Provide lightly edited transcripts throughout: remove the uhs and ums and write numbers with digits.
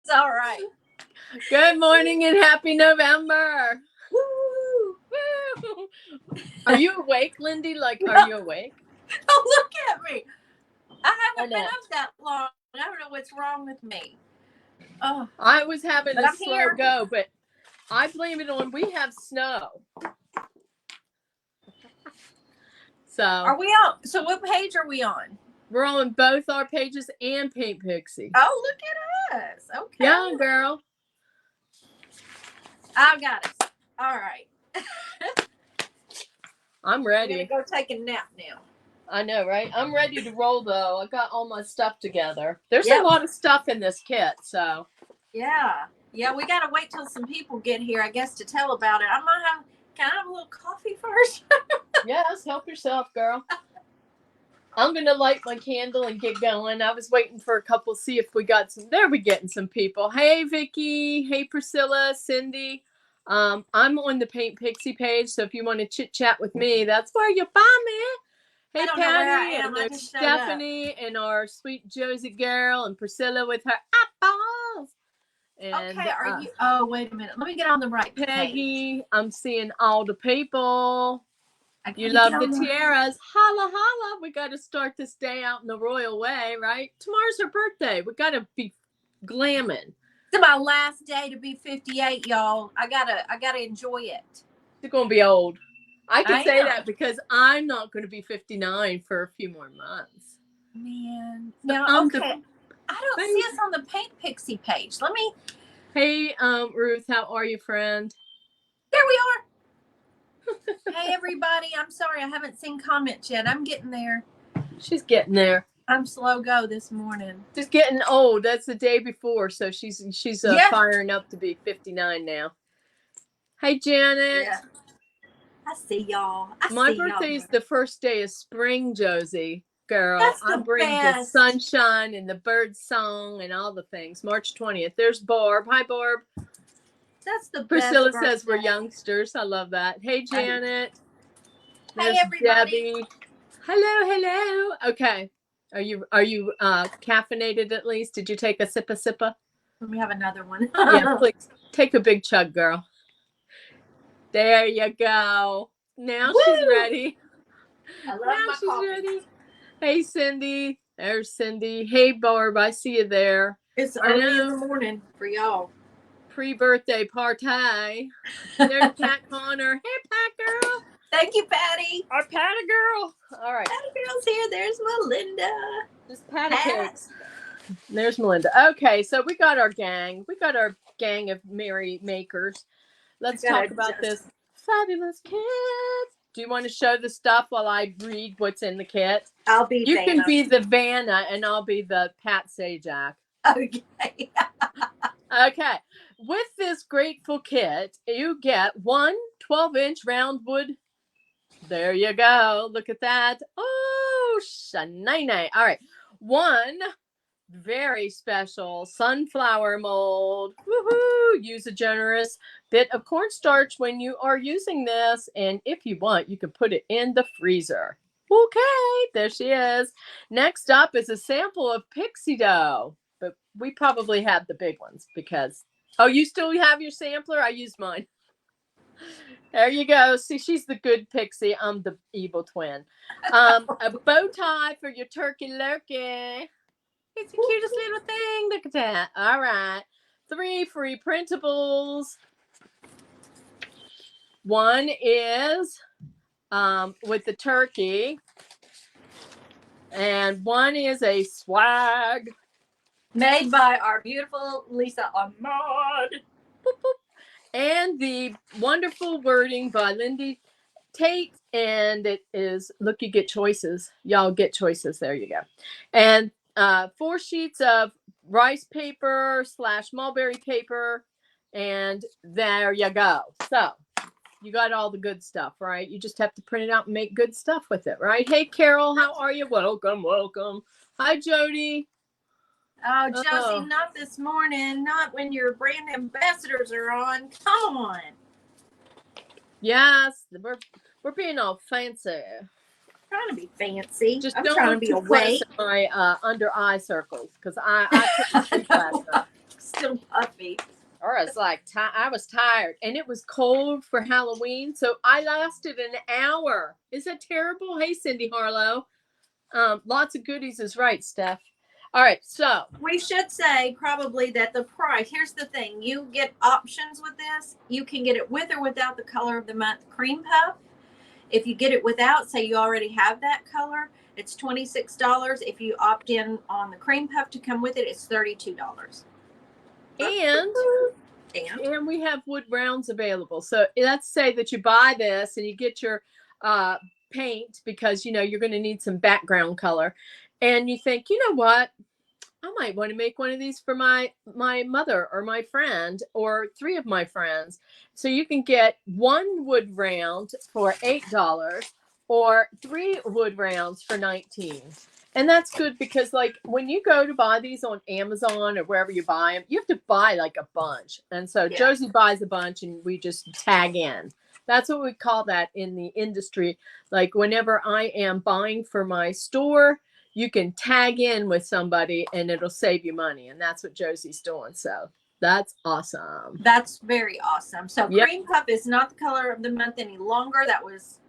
all right. Good morning and happy November. Woo! Woo. Are you awake, Lindy? Are you awake? Oh, look at me. I haven't been know. up that long. I don't know what's wrong with me. Oh, I was having but a I'm slow here. go, but I blame it on we have snow. So Are we on? So what page are we on? we're on both our pages and Paint Pixie. Oh, look at us. Okay. Yeah, girl. I got it. All right. I'm I'm ready. gonna go take a nap now. I know, right? I'm ready to roll though. I got all my stuff together. There's Yep. a lot of stuff in this kit, so Yeah. Yeah, we gotta wait till some people get here, I guess, to tell about it. I might have. Can I have a little coffee first? yes, help yourself, girl. I'm gonna light my candle and get going. I was waiting for a couple, see if we got some. There, we getting some people. Hey, Vicky. Hey, Priscilla, Cindy. I'm on the Paint Pixie page, so if you want to chit chat with me, that's where you find me. Hey, I don't know where I Patty, am. and I there's just showed up. Stephanie, and our sweet Josie girl, and Priscilla with her eyeballs. And, okay, are you? Oh, wait a minute. Let me get on the right page. Peggy, I'm seeing all the people. I gotta You get love on the tiaras. Holla, holla. We got to start this day out in the royal way, right? Tomorrow's her birthday. We got to be glamming. It's my last day to be 58, y'all. I gotta enjoy it. She's going to be old. I can say am. that because I'm not going to be 59 for a few more months. Man. So Now, I'm okay. I don't see us on the Paint Pixie page. Let me. Hey, Ruth, how are you, friend? There we are. Hey, everybody. I'm sorry I haven't seen comments yet. I'm getting there. She's getting there. I'm slow go this morning. She's getting old. That's the day before, so she's Yeah. firing up to be 59 now. Hey, Janet. Yeah. I see y'all. My birthday is the first day of spring, Josie. Girl, That's I the bring best. the sunshine and the bird song and all the things. March 20th. There's Barb. Hi, Barb. That's the Priscilla best says we're birthday. youngsters. I love that. Hey, Janet. Hey, There's everybody. Debbie. Hello, hello. Okay. Are you caffeinated at least? Did you take a sippa? Let me have another one. Yeah, please take a big chug, girl. There you go. Now Woo! she's ready. I love now my she's coffee. ready. Hey, Cindy. There's Cindy. Hey, Barb. I see you there. It's early in the morning for y'all. Pre-birthday party. There's Pat Connor. Hey, Pat girl. Thank you, Patty. Our Patty girl. All right. Patty girl's here. There's Melinda. Just Patty cakes. There's Melinda. Okay, so we got our gang. We got our gang of merry makers. Let's talk about this fabulous kit. Do you want to show the stuff while I read what's in the kit? I'll be You Vanna. can be the Vanna and I'll be the Pat Sajak. Okay. Okay. With this grateful kit, you get one 12-inch round wood. There you go. Look at that. Oh, shanine. All right. One very special sunflower mold. Woohoo! Use a generous bit of cornstarch when you are using this. And if you want, you can put it in the freezer. Okay, there she is. Next up is a sample of pixie dough. But we probably have the big ones because... Oh, you still have your sampler? I used mine. There you go. See, she's the good pixie. I'm the evil twin. A bow tie for your turkey lurkey. It's the cutest little thing. Look at that. All right. 3 free printables. One is with the turkey. And one is a swag. Made by our beautiful Lisa Ahmad. Boop, boop. And the wonderful wording by Lindy Tate. And it is, look, you get choices. Y'all get choices. There you go. And 4 sheets of rice paper / mulberry paper. And there you go. So you got all the good stuff, right? You just have to print it out and make good stuff with it, right? Hey, Carol, how are you? Welcome, welcome. Hi, Jody. Oh, Josie, not this morning. Not when your brand ambassadors are on. Come on. Yes, we're being all fancy. Trying to be fancy. Just I'm don't trying look to be too close awake. at my under eye circles because I put my sleep last night. Still puffy. Or I was like, I was tired, and it was cold for Halloween, so I lasted an hour. Is that terrible? Hey, Cindy Harlow. Lots of goodies is right, Steph. All right, so we should say probably that the price. Here's the thing: you get options with this. You can get it with or without the color of the month cream puff. If you get it without, say you already have that color, it's $26. If you opt in on the cream puff to come with it, it's $32. And we have wood rounds available. So let's say that you buy this and you get your paint because you know you're going to need some background color, and you think, you know what, I might want to make one of these for my mother or my friend or 3 of my friends. So you can get 1 wood round for $8 or 3 wood rounds for $19. And that's good because, like, when you go to buy these on Amazon or wherever you buy them, you have to buy like a bunch. And so Josie buys a bunch and we just tag in. That's what we call that in the industry. Like, whenever I am buying for my store, you can tag in with somebody and it'll save you money. And that's what Josie's doing. So that's awesome. That's very awesome. So cream puff is not the color of the month any longer. That was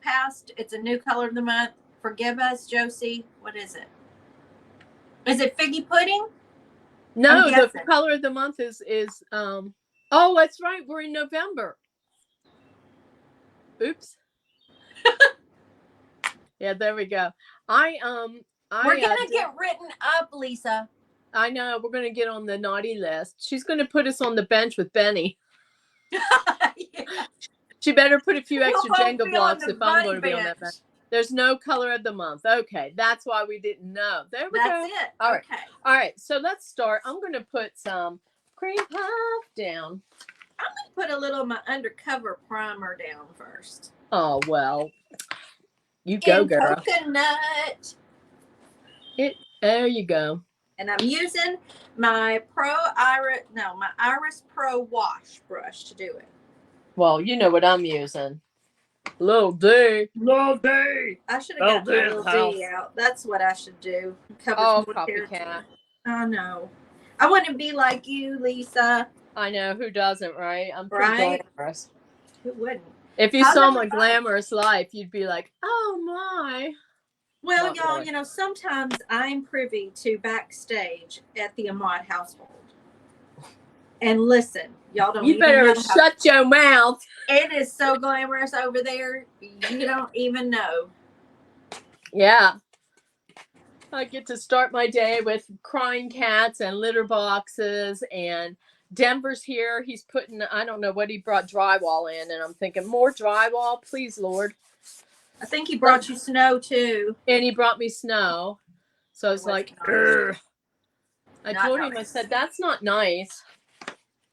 past. It's a new color of the month. Forgive us, Josie. What is it? Is it figgy pudding? No, the color of the month is oh, that's right. We're in November. Oops. Yeah, there we go. We're gonna get written up, Lisa. I know. We're gonna get on the naughty list. She's gonna put us on the bench with Benny. She better put a few extra Jenga blocks if I'm going to be on that bench. There's no color of the month. Okay, that's why we didn't know. There we go. That's it. All right. Okay. All right. So let's start. I'm going to put some cream puff down. I'm going to put a little of my undercover primer down first. Oh, well. You go, girl. Coconut. There you go. And I'm using my Iris Pro Wash brush to do it. Well, you know what I'm using. Little D. I should have got my little D out. That's what I should do. Copycat. I know. I want to be like you, Lisa. I know. Who doesn't, right? I'm pretty glamorous. Who wouldn't? If you saw my glamorous life, you'd be like, oh, my. Well, y'all, you know, sometimes I'm privy to backstage at the Ahmad household. And listen, y'all don't. You better shut your mouth. It is so glamorous over there. You don't even know. Yeah. I get to start my day with crying cats and litter boxes. And Denver's here. He's putting, I don't know what he brought drywall in. And I'm thinking, more drywall, please, Lord. I think he brought you snow, too. And he brought me snow. So it's like, nice. I told him, I said, that's not nice.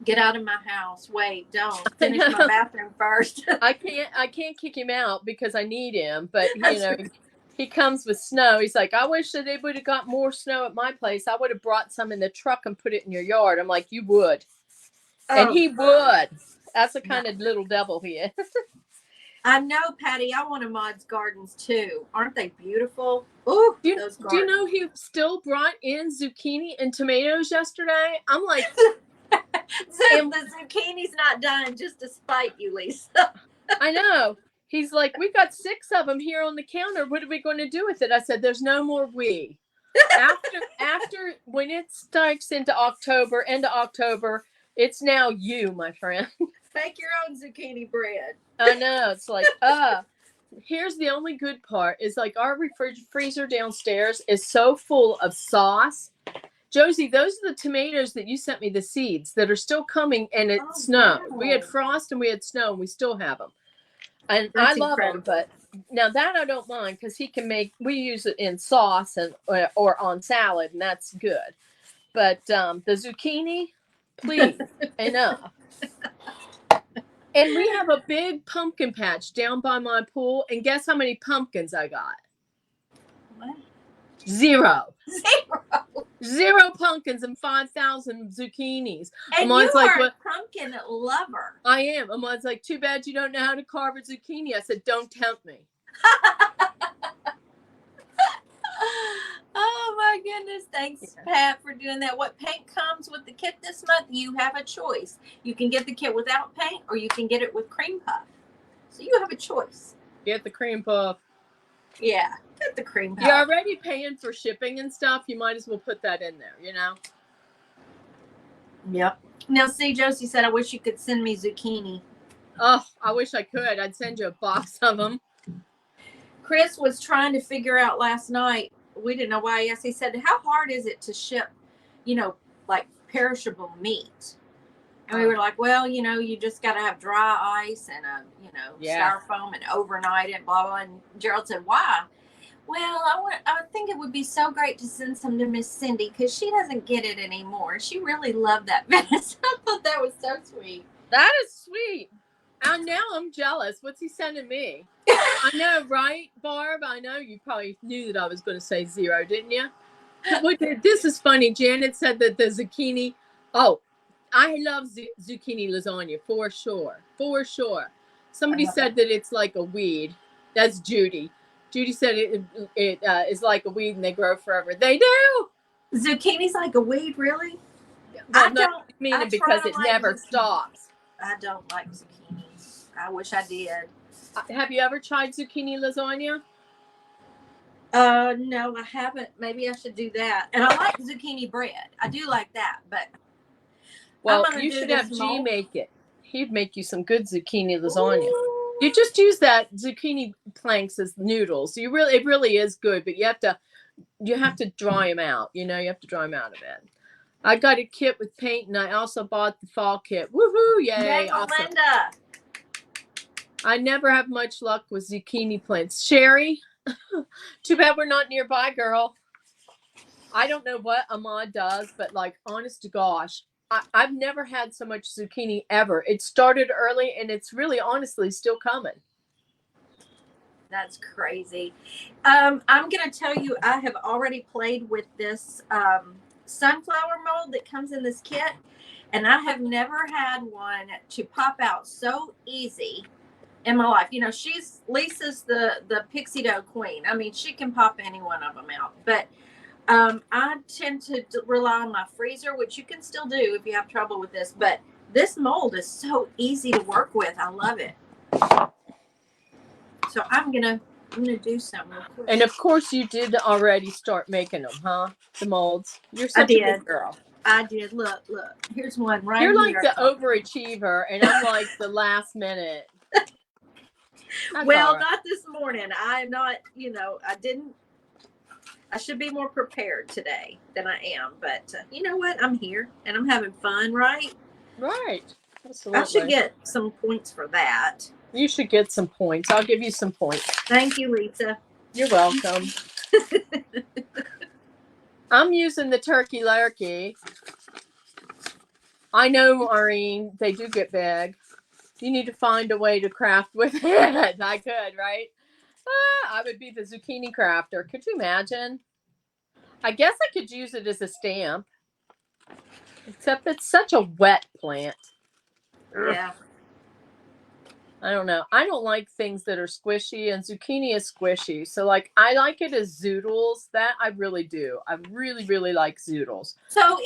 Get out of my house. Wait, don't. Finish my bathroom first. I can't kick him out because I need him. But, you know, he comes with snow. He's like, I wish that they would have got more snow at my place. I would have brought some in the truck and put it in your yard. I'm like, you would. And he would. That's the kind of little devil he is. I know, Patty. I want Ahmad's gardens, too. Aren't they beautiful? Ooh, do you know he still brought in zucchini and tomatoes yesterday? I'm like... The zucchini's not done just to spite you, Lisa. I know. He's like, we got 6 of them here on the counter. What are we going to do with it? I said, there's no more we. After when it starts into October, end of October, it's now you, my friend. Make your own zucchini bread. I know. It's like, here's the only good part is like our freezer downstairs is so full of sauce. Josie, those are the tomatoes that you sent me, the seeds that are still coming, and it snowed. Wow. We had frost and we had snow, and we still have them. And I love them, but now that I don't mind because he can we use it in sauce and or on salad, and that's good. But the zucchini, please, enough. And we have a big pumpkin patch down by my pool, and guess how many pumpkins I got? What? 0. 0 pumpkins and 5,000 zucchinis. And you are a pumpkin lover. I am. Amon's like, too bad you don't know how to carve a zucchini. I said, don't tempt me. Oh my goodness. Thanks, Pat, for doing that. What paint comes with the kit this month? You have a choice. You can get the kit without paint or you can get it with cream puff. So you have a choice. Get the cream puff. Yeah, get the cream puff. You're already paying for shipping and stuff. You might as well put that in there, you know? Yep. Now, see, Josie said, I wish you could send me zucchini. Oh, I wish I could. I'd send you a box of them. Chris was trying to figure out last night. We didn't know why. Yes, he said, how hard is it to ship, like perishable meat? And we were like, well, you just got to have dry ice and styrofoam and overnight it, blah, blah. And Gerald said, why? Well, I would think it would be so great to send some to Miss Cindy because she doesn't get it anymore. She really loved that mess. I thought that was so sweet. That is sweet. And now I'm jealous. What's he sending me? I know, right, Barb? I know you probably knew that I was going to say 0, didn't you? This is funny. Janet said that the zucchini. Oh, I love zucchini lasagna for sure. For sure. Somebody said that it's like a weed. That's Judy. Judy said it is like a weed and they grow forever. They do. Zucchini's like a weed, really? Well, I don't mean it because it never stops. I don't like zucchini. I wish I did. Have you ever tried zucchini lasagna? No, I haven't. Maybe I should do that. And I like zucchini bread. I do like that, but well, you should have G make it. He'd make you some good zucchini lasagna. Ooh. You just use that zucchini planks as noodles. It really is good, but you have to dry them out. You have to dry them out a bit. I got a kit with paint, and I also bought the fall kit. Woohoo! Yay! Awesome. Linda. I never have much luck with zucchini plants. Sherry, too bad we're not nearby, girl. I don't know what Ahmad does, but like, honest to gosh, I've never had so much zucchini ever. It started early, and it's really, honestly, still coming. That's crazy. I'm going to tell you, I have already played with this sunflower mold that comes in this kit, and I have never had one to pop out so easy in my life. Lisa's the pixie dough queen. I mean, she can pop any one of them out, but I tend to rely on my freezer, which you can still do if you have trouble with this, but this mold is so easy to work with. I love it. So I'm gonna do some real quick. And of course you did already start making them, huh? The molds. You're such a good girl. I did. Look. Here's one right here. You're here. like the overachiever, and I'm like the last minute. Well, not this morning. I'm not, I should be more prepared today than I am. But you know what? I'm here, and I'm having fun, right? Right. Absolutely. I should get some points for that. You should get some points. I'll give you some points. Thank you, Lisa. You're welcome. I'm using the turkey lurkey. I know, Maureen, they do get big. You need to find a way to craft with it. I could, right? I would be the zucchini crafter. Could you imagine? I guess I could use it as a stamp. Except it's such a wet plant. Yeah. I don't know. I don't like things that are squishy, and zucchini is squishy. So, like, I like it as zoodles. That I really do. I really, really like zoodles. So,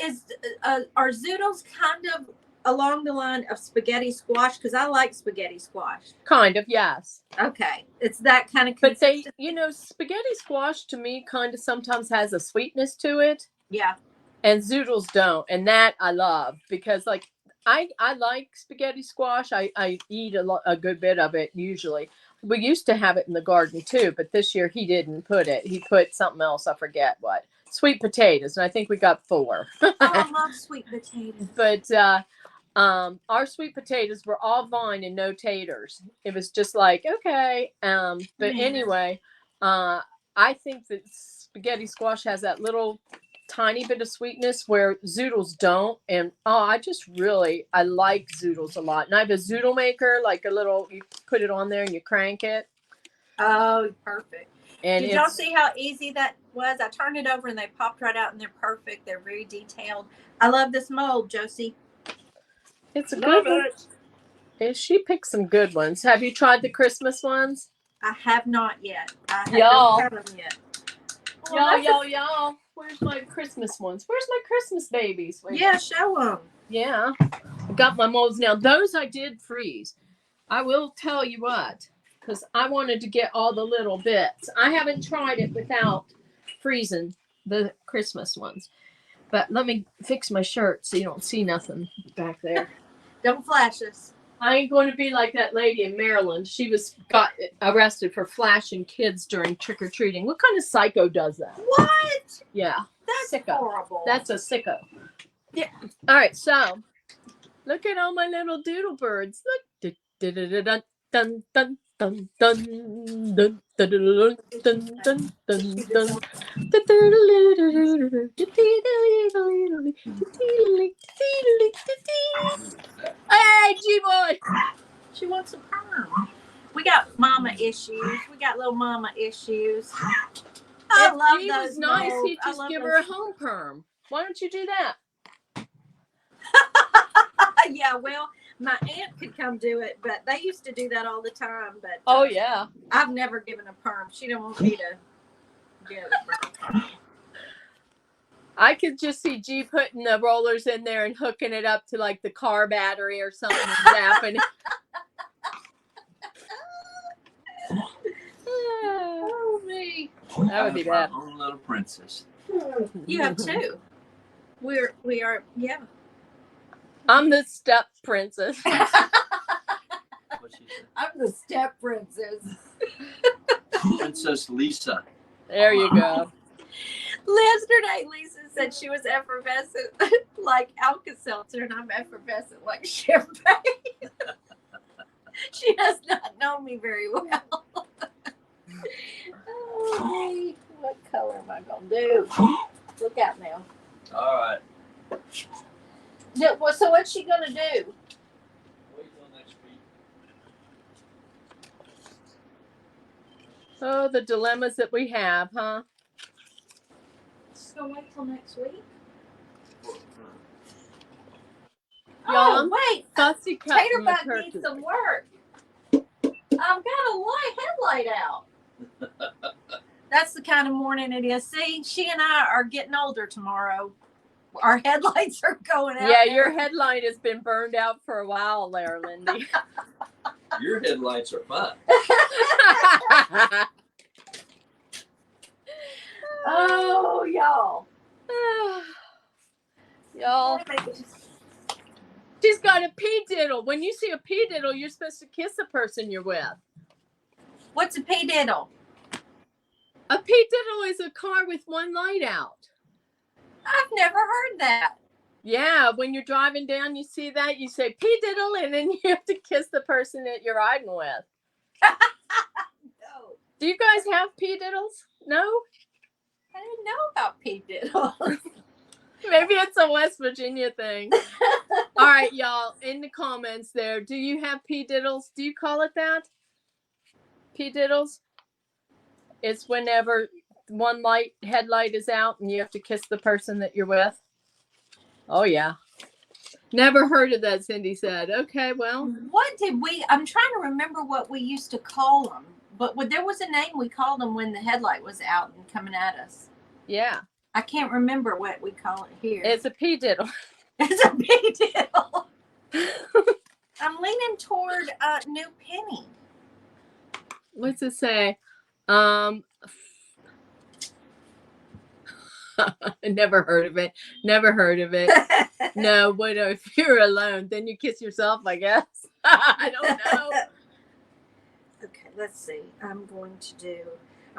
are zoodles kind of along the line of spaghetti squash? Because I like spaghetti squash. Kind of, yes. Okay. It's that kind of But spaghetti squash to me kind of sometimes has a sweetness to it. Yeah. And zoodles don't. And that I love because, like, I like spaghetti squash. I eat a good bit of it usually. We used to have it in the garden too, but this year he didn't put it. He put something else. I forget what. Sweet potatoes, and I think we got 4. Oh, I love sweet potatoes. But our sweet potatoes were all vine and no taters. It was just like, okay. But anyway, I think that spaghetti squash has that little tiny bit of sweetness where zoodles don't. And I like zoodles a lot. And I have a zoodle maker, like you put it on there and you crank it. Oh, perfect. And did y'all see how easy that was? I turned it over and they popped right out and they're perfect. They're very detailed. I love this mold, Josie. It's a good one. She picked some good ones. Have you tried the Christmas ones? I have not yet. I don't have them yet. Y'all. Where's my Christmas ones? Where's my Christmas babies? Wait. Yeah, show them. Yeah. I got my molds. Now, those I did freeze. I will tell you what, because I wanted to get all the little bits. I haven't tried it without freezing the Christmas ones. But let me fix my shirt so you don't see nothing back there. Don't flash us. I ain't going to be like that lady in Maryland. She got arrested for flashing kids during trick-or-treating. What kind of psycho does that? What? Yeah. That's sicko. horrible. That's a sicko. Yeah. All right, so look at all my little doodle birds. Look. Dun, dun, dun, dun, dun, dun, dun, dun, dun, dun, dun, dun. Hey, G-boy. She wants a perm. We got mama issues. We got little mama issues. I love G those. was nice. molds. He'd I just love give those. her a home perm. Why don't you do that? Yeah, well, my aunt could come do it, but they used to do that all the time. But Oh, yeah. I've never given a perm. She don't want me to get a perm. I could just see G putting the rollers in there and hooking it up to like the car battery or something and zapping. Oh, me. That would be bad. My own little princess. You have two. We are, yeah. I'm the step princess. What she said. I'm the step princess. Princess Lisa. There you go. Yesterday, Lisa said she was effervescent like Alka-Seltzer, and I'm effervescent like champagne. She does not know me very well. Oh, me. What color am I going to do? Look out now. All right. No, well, so what's she going to do? Wait till next week. Oh, the dilemmas that we have, huh? She's going to wait till next week? Y'all, Oh, wait. Fussy Tater cutting the bug needs turkey. some work. I've got a headlight out. That's the kind of morning it is. See, she and I are getting older tomorrow. Our headlights are going out. Yeah, your headlight has been burned out for a while there, Lindy. Your headlights are fun. Oh, y'all. Y'all, she's got a pea diddle. When you see a pea diddle, you're supposed to kiss the person you're with. What's a pea diddle? A pea diddle is a car with one light out. I've never heard that. Yeah, when you're driving down, you see that, you say pea diddle, and then you have to kiss the person that you're riding with. No, Do you guys have pea diddles? No? I didn't know about pea diddles. Maybe it's a West Virginia thing. All right, y'all, in the comments there, do you have pea diddles? Do you call it that? Pea diddles? It's whenever one headlight is out and you have to kiss the person that you're with. Oh, yeah. Never heard of that, Cindy said. Okay, well. What did I'm trying to remember what we used to call them. But there was a name we called them when the headlight was out and coming at us. Yeah. I can't remember what we call it here. It's a pea diddle. It's a pea diddle. I'm leaning toward New Penny. What's it say? Never heard of it. Never heard of it. No, but if you're alone, then you kiss yourself, I guess. I don't know. Okay, let's see. I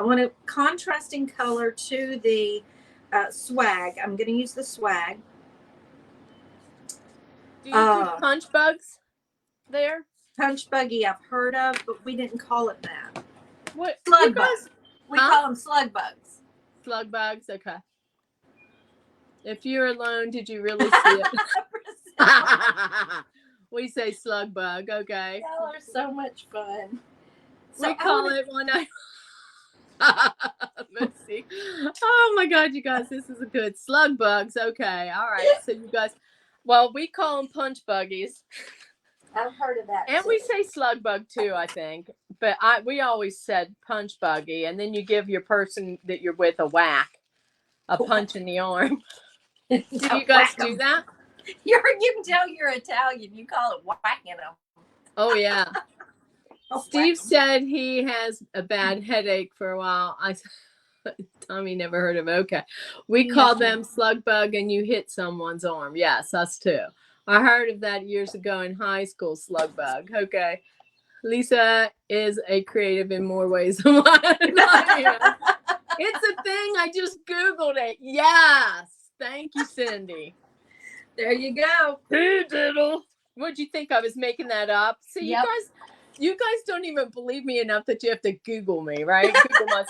want a contrasting color to the swag. I'm going to use the swag. Do you do punch bugs there? Punch buggy I've heard of, but we didn't call it that. What? Slug bugs. We call them slug bugs. Slug bugs, okay. If you're alone, did you really see it? We say slug bug, okay. Y'all are so much fun. We call it one eye. Let's see. Oh my God, you guys, this is a good slug bugs. Okay, all right. So you guys, well, we call them punch buggies. I've heard of that. And too. we say slug bug too, I think. But we always said punch buggy, and then you give your person that you're with a whack. a punch in the arm. Do you guys Whack do 'em. that? You can tell you're Italian. You call it whacking them. Oh yeah. Oh, Steve whack 'em. said he has a bad headache for a while. Tommy never heard of it. Okay. We call No. them slug bug and you hit someone's arm. Yes, us too. I heard of that years ago in high school, slug bug. Okay. Lisa is a creative in more ways than one. It's a thing. I just Googled it. Yes. Thank you, Cindy. There you go. Hey, diddle. What'd you think? I was making that up? See, Yep. you guys don't even believe me enough that you have to Google me, right? Google must.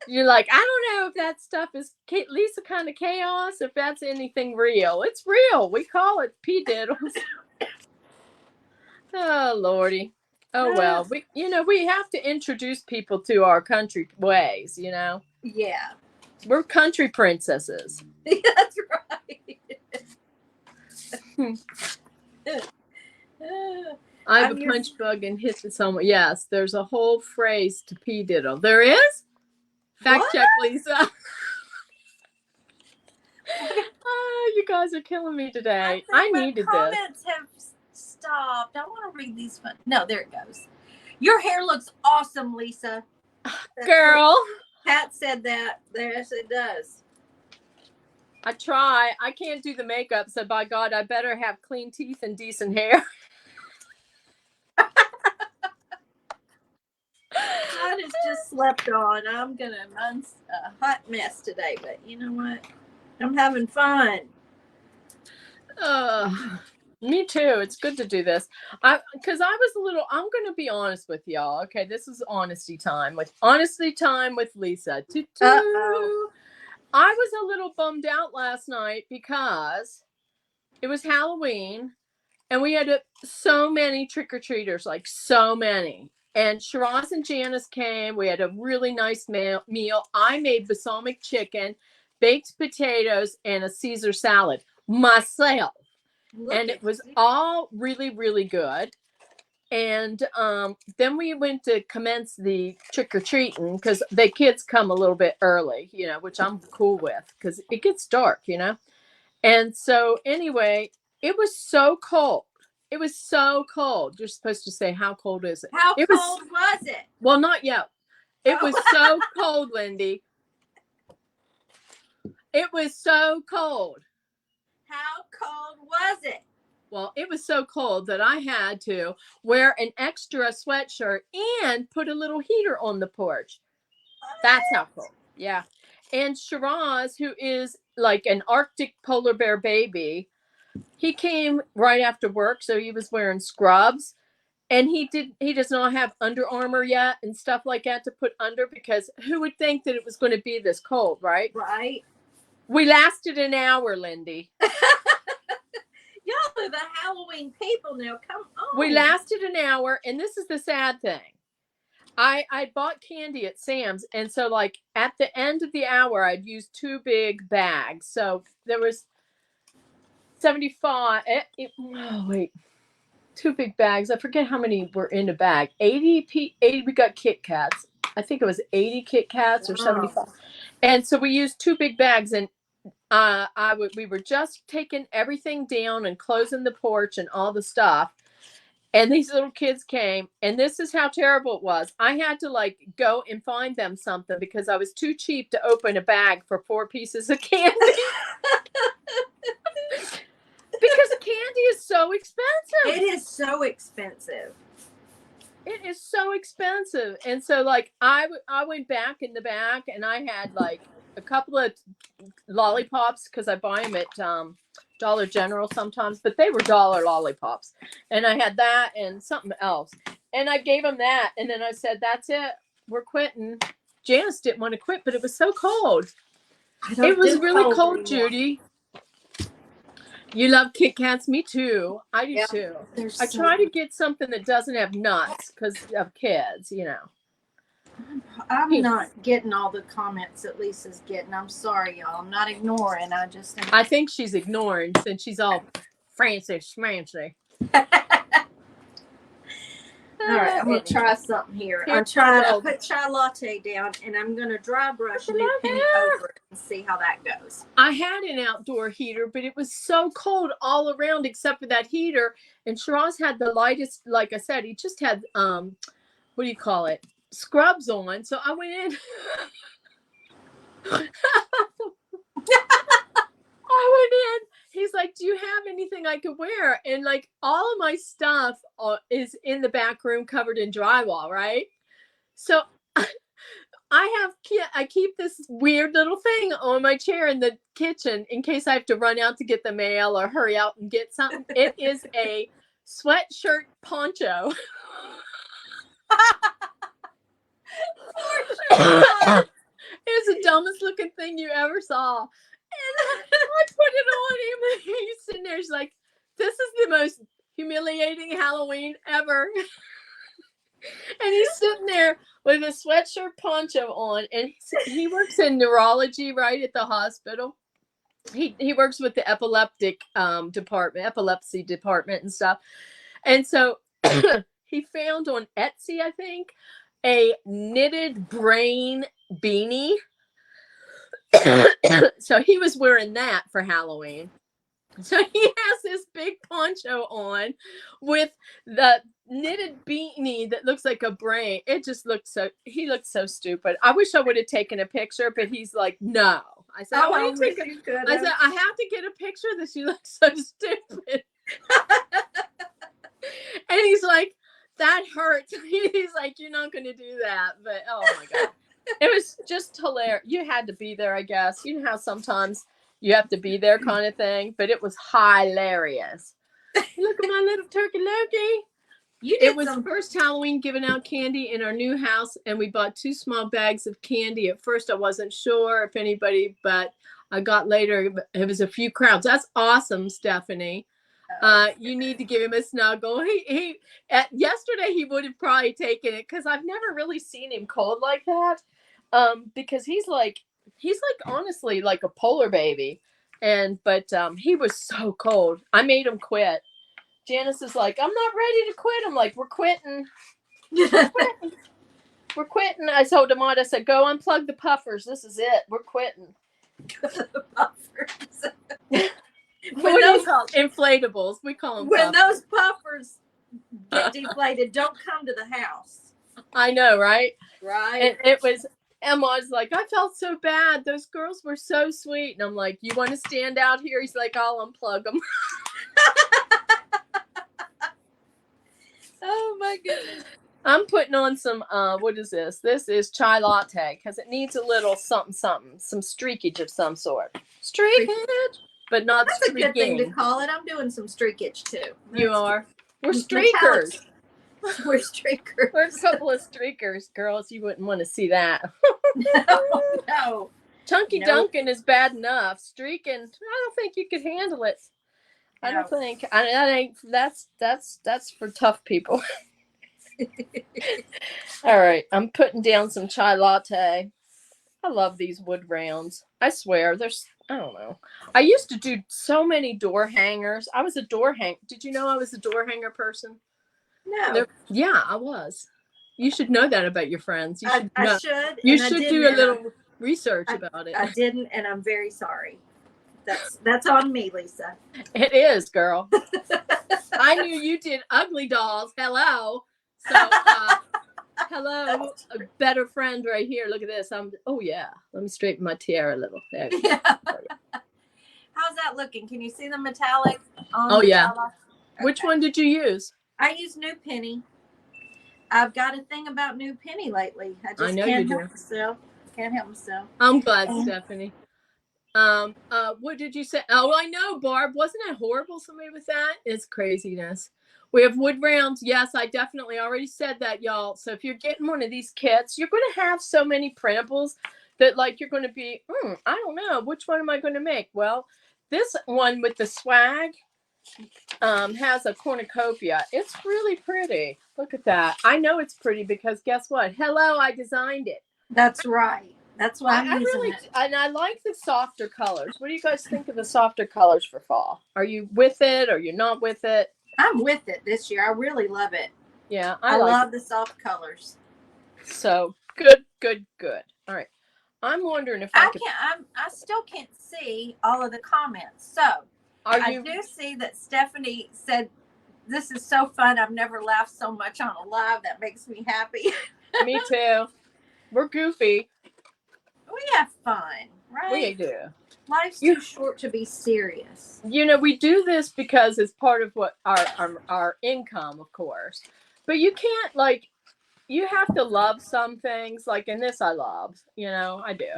You're like, I don't know if that stuff is Lisa kind of chaos, if that's anything real. It's real. We call it P-diddles. Oh, Lordy. Oh, well. We have to introduce people to our country ways, Yeah. We're country princesses. That's right. I have I'm a your- punch bug and hit someone. Yes, there's a whole phrase to P-diddle. There is? Fact What? check, Lisa. Oh, you guys are killing me today. I needed my comments have stopped. I want to read these fun. No, there it goes. Your hair looks awesome, Lisa. this. Girl, Pat said that. Yes, it does. I try. I can't do the makeup, so by God, I better have clean teeth and decent hair. I just slept on. I'm mine's a hot mess today, but you know what? I'm having fun. Me too. It's good to do this. Because I was a little. I'm going to be honest with y'all. Okay, this is honesty time with Lisa. Uh-oh. I was a little bummed out last night because it was Halloween, and we had so many trick-or-treaters, like so many. And Shiraz and Janice came. We had a really nice meal. I made balsamic chicken, baked potatoes, and a Caesar salad myself. And it was all really, really good. And then we went to commence the trick-or-treating because the kids come a little bit early, which I'm cool with because it gets dark, And so anyway, it was so cold. It was so cold. You're supposed to say, how cold is it? How cold was it? Well, not yet. It was so cold, Lindy. It was so cold. How cold was it? Well, it was so cold that I had to wear an extra sweatshirt and put a little heater on the porch. That's how cold. Yeah. And Shiraz, who is like an Arctic polar bear baby, he came right after work, so he was wearing scrubs. And he does not have Under Armour yet and stuff like that to put under, because who would think that it was going to be this cold, right? Right. We lasted an hour, Lindy. Y'all are the Halloween people now. Come on. We lasted an hour, and this is the sad thing. I bought candy at Sam's, and so like at the end of the hour, I'd used 2 big bags. So there was 75. Oh wait, 2 big bags. I forget how many were in a bag. 80. We got Kit Kats. I think it was 80 Kit Kats or 75. And so we used 2 big bags, and we were just taking everything down and closing the porch and all the stuff. And these little kids came, and this is how terrible it was. I had to like go and find them something because I was too cheap to open a bag for 4 pieces of candy. Because candy is so expensive. It is so expensive. It is so expensive. And so like I went back in the back, and I had like a couple of lollipops because I buy them at Dollar General sometimes, but they were dollar lollipops. And I had that and something else. And I gave them that. And then I said, that's it. We're quitting. Janice didn't want to quit, but it was so cold. It was really cold, Judy. You love Kit Kats? Me too. I do too. I try to get something that doesn't have nuts because of kids, I'm not getting all the comments that Lisa's getting. I'm sorry, y'all. I'm not ignoring. I think she's ignoring since she's all fancy schmancy. All right, I'm gonna try something here. I put chai latte down, and I'm gonna dry brush new penny over it and see how that goes. I had an outdoor heater, but it was so cold all around except for that heater. And Shiraz had the lightest, like I said, he just had what do you call it? Scrubs on. So I went in. I went in. He's like, "Do you have anything I could wear?" And like all of my stuff is in the back room covered in drywall, right? So I keep this weird little thing on my chair in the kitchen in case I have to run out to get the mail or hurry out and get something. It is a sweatshirt poncho. It was the dumbest looking thing you ever saw. And I put it on him, and he's sitting there. He's like, "This is the most humiliating Halloween ever." And he's sitting there with a sweatshirt poncho on, and he works in neurology right at the hospital. He works with the epilepsy department and stuff. And so he found on Etsy, I think, a knitted brain beanie. So he was wearing that for Halloween. So he has this big poncho on with the knitted beanie that looks like a brain. It just looks he looks so stupid. I wish I would have taken a picture, but he's like, "No." I said, I said, "I have to get a picture of this. You look so stupid." And he's like, "That hurts." He's like, "You're not going to do that." But oh my God. It was just hilarious. You had to be there, I guess. You know how sometimes you have to be there kind of thing, but it was hilarious. Look at my little turkey Loki. It was first Halloween giving out candy in our new house, and we bought 2 small bags of candy. At first, I wasn't sure if anybody, but I got later. It was a few crowds. That's awesome, Stephanie. You need to give him a snuggle. Yesterday he would have probably taken it because I've never really seen him cold like that. Because he's like honestly like a polar baby, but he was so cold. I made him quit. Janice is like, "I'm not ready to quit." I'm like, "We're quitting. We're quitting." I told Amada, I said, "Go unplug the puffers. This is it. We're quitting." The puffers. What do you call them? Inflatables. We call them when puffers. Those puffers get deflated, don't come to the house. I know, right? Right. And it was, Emma's like, "I felt so bad. Those girls were so sweet." And I'm like, "You want to stand out here?" He's like, "I'll unplug them." Oh my goodness. I'm putting on some, what is this? This is chai latte because it needs a little something, some streakage of some sort. Streakage, but not That's streaking. a good thing to call it. I'm doing some streakage too. You are. We're streakers. We're streakers. We're a couple of streakers, girls. You wouldn't want to see that. No. Chunky Duncan is bad enough. Streaking, I don't think you could handle it. I don't think. That's for tough people. All right, I'm putting down some chai latte. I love these wood rounds. I swear, I don't know. I used to do so many door hangers. I was a door hanger. Did you know I was a door hanger person? No. Yeah, I was. You should know that about your friends. You should. I should. You should do a little research about it. I didn't, and I'm very sorry. That's on me, Lisa. It is, girl. I knew you did ugly dolls. Hello. So, hello, a better friend right here. Look at this. Oh yeah. Let me straighten my tiara a little. There. Yeah. How's that looking? Can you see the metallic? Oh yeah. Okay. Which one did you use? I use New Penny. I've got a thing about New Penny lately. I just know can't you help myself. Can't help myself. I'm glad, Stephanie. What did you say? Oh, I know, Barb. Wasn't that horrible? Somebody with that? It's craziness. We have wood rounds. Yes, I definitely already said that, y'all. So if you're getting one of these kits, you're going to have so many printables that like you're going to be, I don't know, which one am I going to make? Well, this one with the swag has a cornucopia. It's really pretty. Look at that. I know it's pretty because guess what? Hello, I designed it. That's right. That's why I'm using it. And I like the softer colors. What do you guys think of the softer colors for fall? Are you with it or you're not with it? I'm with it this year. I really love it. Yeah, I like love the soft colors. So good, good, good. All right. I'm wondering if I could. I still can't see all of the comments. So Are I you? do see that Stephanie said, "This is so fun. I've never laughed so much on a live. That makes me happy." Me too. We're goofy. We have fun, right? We do. Life's You, too short to be serious. we do this because it's part of what our income, of course. But you can't like. You have to love some things. Like in this, I love. I do.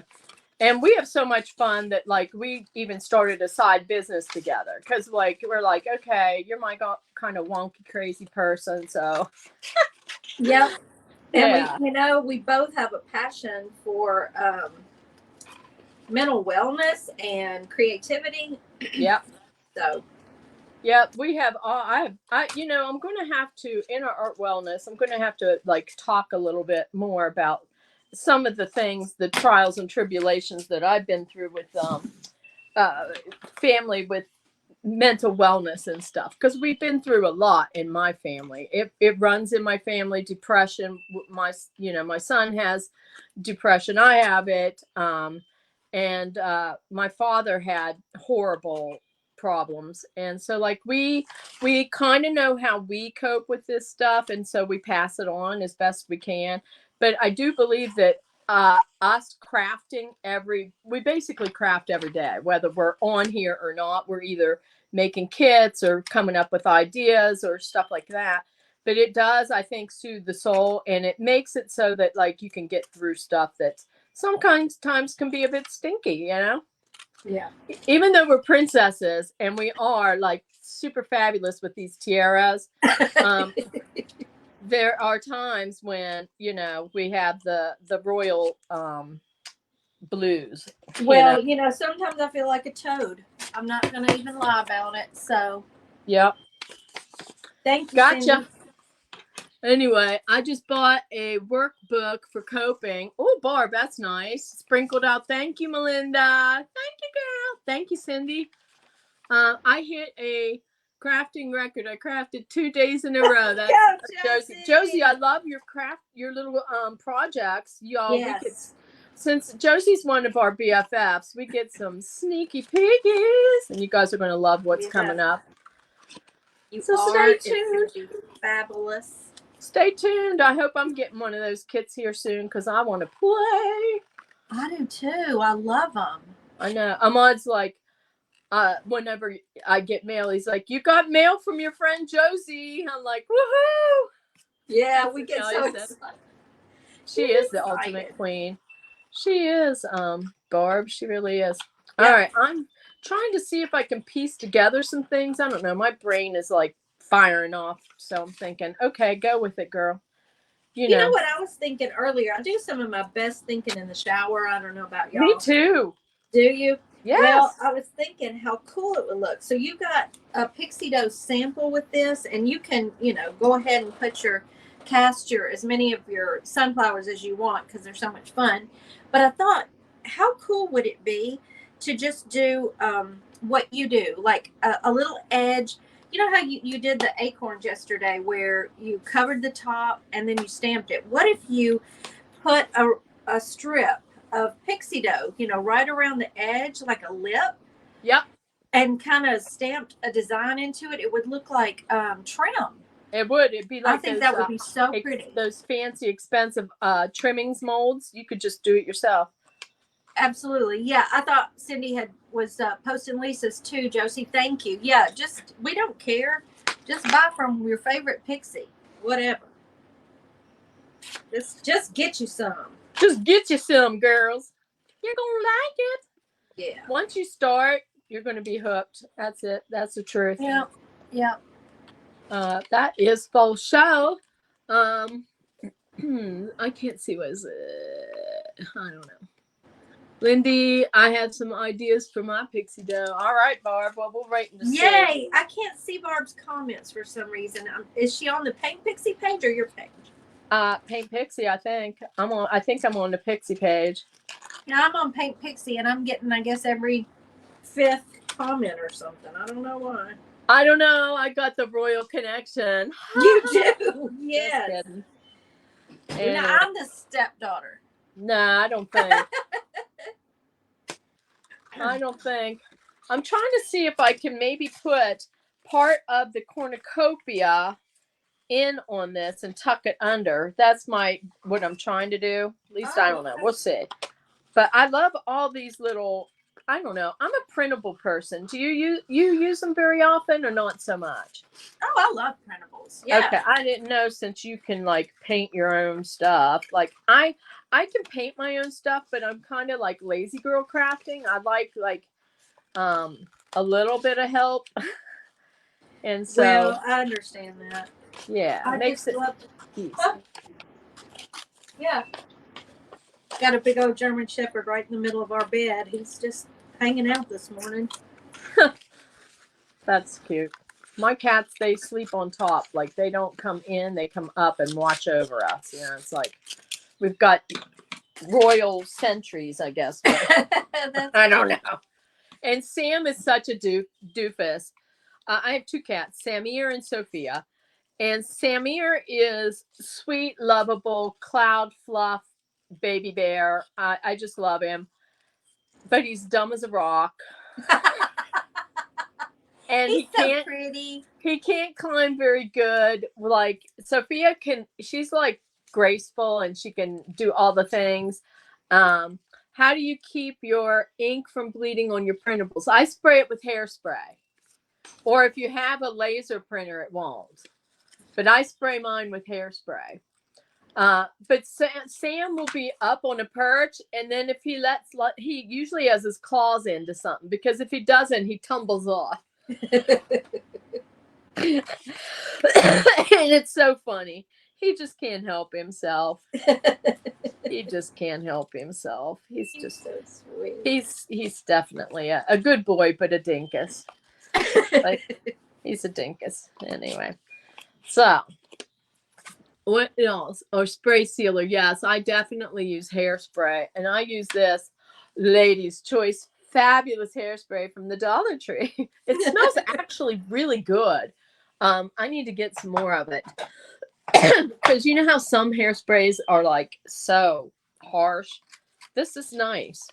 And we have so much fun that like we even started a side business together because like we're like, okay, you're my kind of wonky crazy person, so Yep. And yeah. we both have a passion for mental wellness and creativity. Yep. So Yep. We have all I'm gonna have to in our art wellness, I'm gonna have to like talk a little bit more about some of the things, the trials and tribulations that I've been through with family with mental wellness and stuff because we've been through a lot in my family. It runs in my family. Depression. My son has depression. I have it. And my father had horrible problems, and so like we kind of know how we cope with this stuff, and so we pass it on as best we can. But I do believe that us crafting we basically craft every day, whether we're on here or not. We're either making kits or coming up with ideas or stuff like that. But it does, I think, soothe the soul, and it makes it so that like you can get through stuff that sometimes can be a bit stinky, yeah. Even though we're princesses and we are like super fabulous with these tiaras, there are times when we have the royal blues. Well, sometimes I feel like a toad. I'm not going to even lie about it. So, Yep. thank you, Gotcha. Cindy. Anyway, I just bought a workbook for coping. Oh, Barb, that's nice. Sprinkled out. Thank you, Melinda. Thank you, girl. Thank you, Cindy. I hit a crafting record. I crafted 2 days in a row. That's Josie. Josie, I love your little projects. Y'all, yes. Since Josie's one of our BFFs, we get some sneaky piggies, and you guys are going to love what's coming up. Stay tuned. It's fabulous. Stay tuned. I hope I'm getting one of those kits here soon because I want to play. I do too. I love them. I know. Ahmad's like, whenever I get mail, he's like, "You got mail from your friend Josie." I'm like, "Woohoo!" Yeah, we get so excited. She is the ultimate queen. She is, Barb. She really is. Yep. All right, I'm trying to see if I can piece together some things. I don't know. My brain is like firing off, so I'm thinking, okay, go with it, girl. You know what I was thinking earlier? I do some of my best thinking in the shower. I don't know about y'all. Me too. Do you? Yes. Well, I was thinking how cool it would look. So you got a pixie dough sample with this, and you can, go ahead and cast as many of your sunflowers as you want because they're so much fun. But I thought, how cool would it be to just do what you do, like a little edge. You know how you did the acorns yesterday where you covered the top and then you stamped it. What if you put a strip of pixie dough, right around the edge, like a lip? Yep. And kind of stamped a design into it. It would look like trim. It would. It'd be like I think that would be so pretty. Those fancy, expensive trimmings molds. You could just do it yourself. Absolutely. Yeah, I thought Cindy was posting Lisa's too, Josie. Thank you. Yeah, we don't care. Just buy from your favorite pixie. Whatever. Just get you some. Just get you some, girls. You're going to like it. Yeah. Once you start, you're going to be hooked. That's it. That's the truth. Yeah. Yeah. That is full show. I can't see what is it. I don't know. Lindy, I had some ideas for my pixie dough. All right, Barb. Well, we'll wait and see. Yay! I can't see Barb's comments for some reason. Is she on the Paint Pixie page or your page? Paint Pixie, I think. I think I'm on the Pixie page. Yeah, I'm on Paint Pixie, and I'm getting, I guess, every 5th comment or something. I don't know why. I don't know. I got the royal connection. You do. Just Yes. kidding. Now, Anyway. I'm the stepdaughter. Nah, I don't think. I don't think. I'm trying to see if I can maybe put part of the cornucopia in on this and tuck it under. That's what I'm trying to do. At least I don't know. We'll see. But I love all these little, I don't know. I'm a printable person. Do you use them very often or not so much? Oh, I love printables. Yeah. Okay, I didn't know since you can like paint your own stuff. Like I can paint my own stuff, but I'm kind of like lazy girl crafting. I like a little bit of help. And so Well, I understand that. yeah, I makes just it love easy. Yeah. Got a big old German Shepherd right in the middle of our bed. He's just hanging out this morning. That's cute. My cats, they sleep on top. Like they don't come in, they come up and watch over us. You know, it's like we've got royal sentries, I guess. I don't know. And Sam is such a doofus. I have two cats, Samir and Sophia. And Samir is sweet, lovable, cloud fluff baby bear. I just love him. But he's dumb as a rock. And He's so pretty. He can't climb very good. Like Sophia she's like graceful and she can do all the things. How do you keep your ink from bleeding on your printables? I spray it with hairspray. Or if you have a laser printer, it won't. But I spray mine with hairspray. But Sam will be up on a perch, and then if he he usually has his claws into something, because if he doesn't, he tumbles off. And it's so funny. He just can't help himself. He just can't help himself. He's just so sweet. He's definitely a good boy, but a dinkus. Like, he's a dinkus. Anyway. So what else? Or spray sealer. Yes, I definitely use hairspray. And I use this Lady's Choice fabulous hairspray from the Dollar Tree. It smells actually really good. I need to get some more of it. Because you know how some hairsprays are like so harsh? This is nice.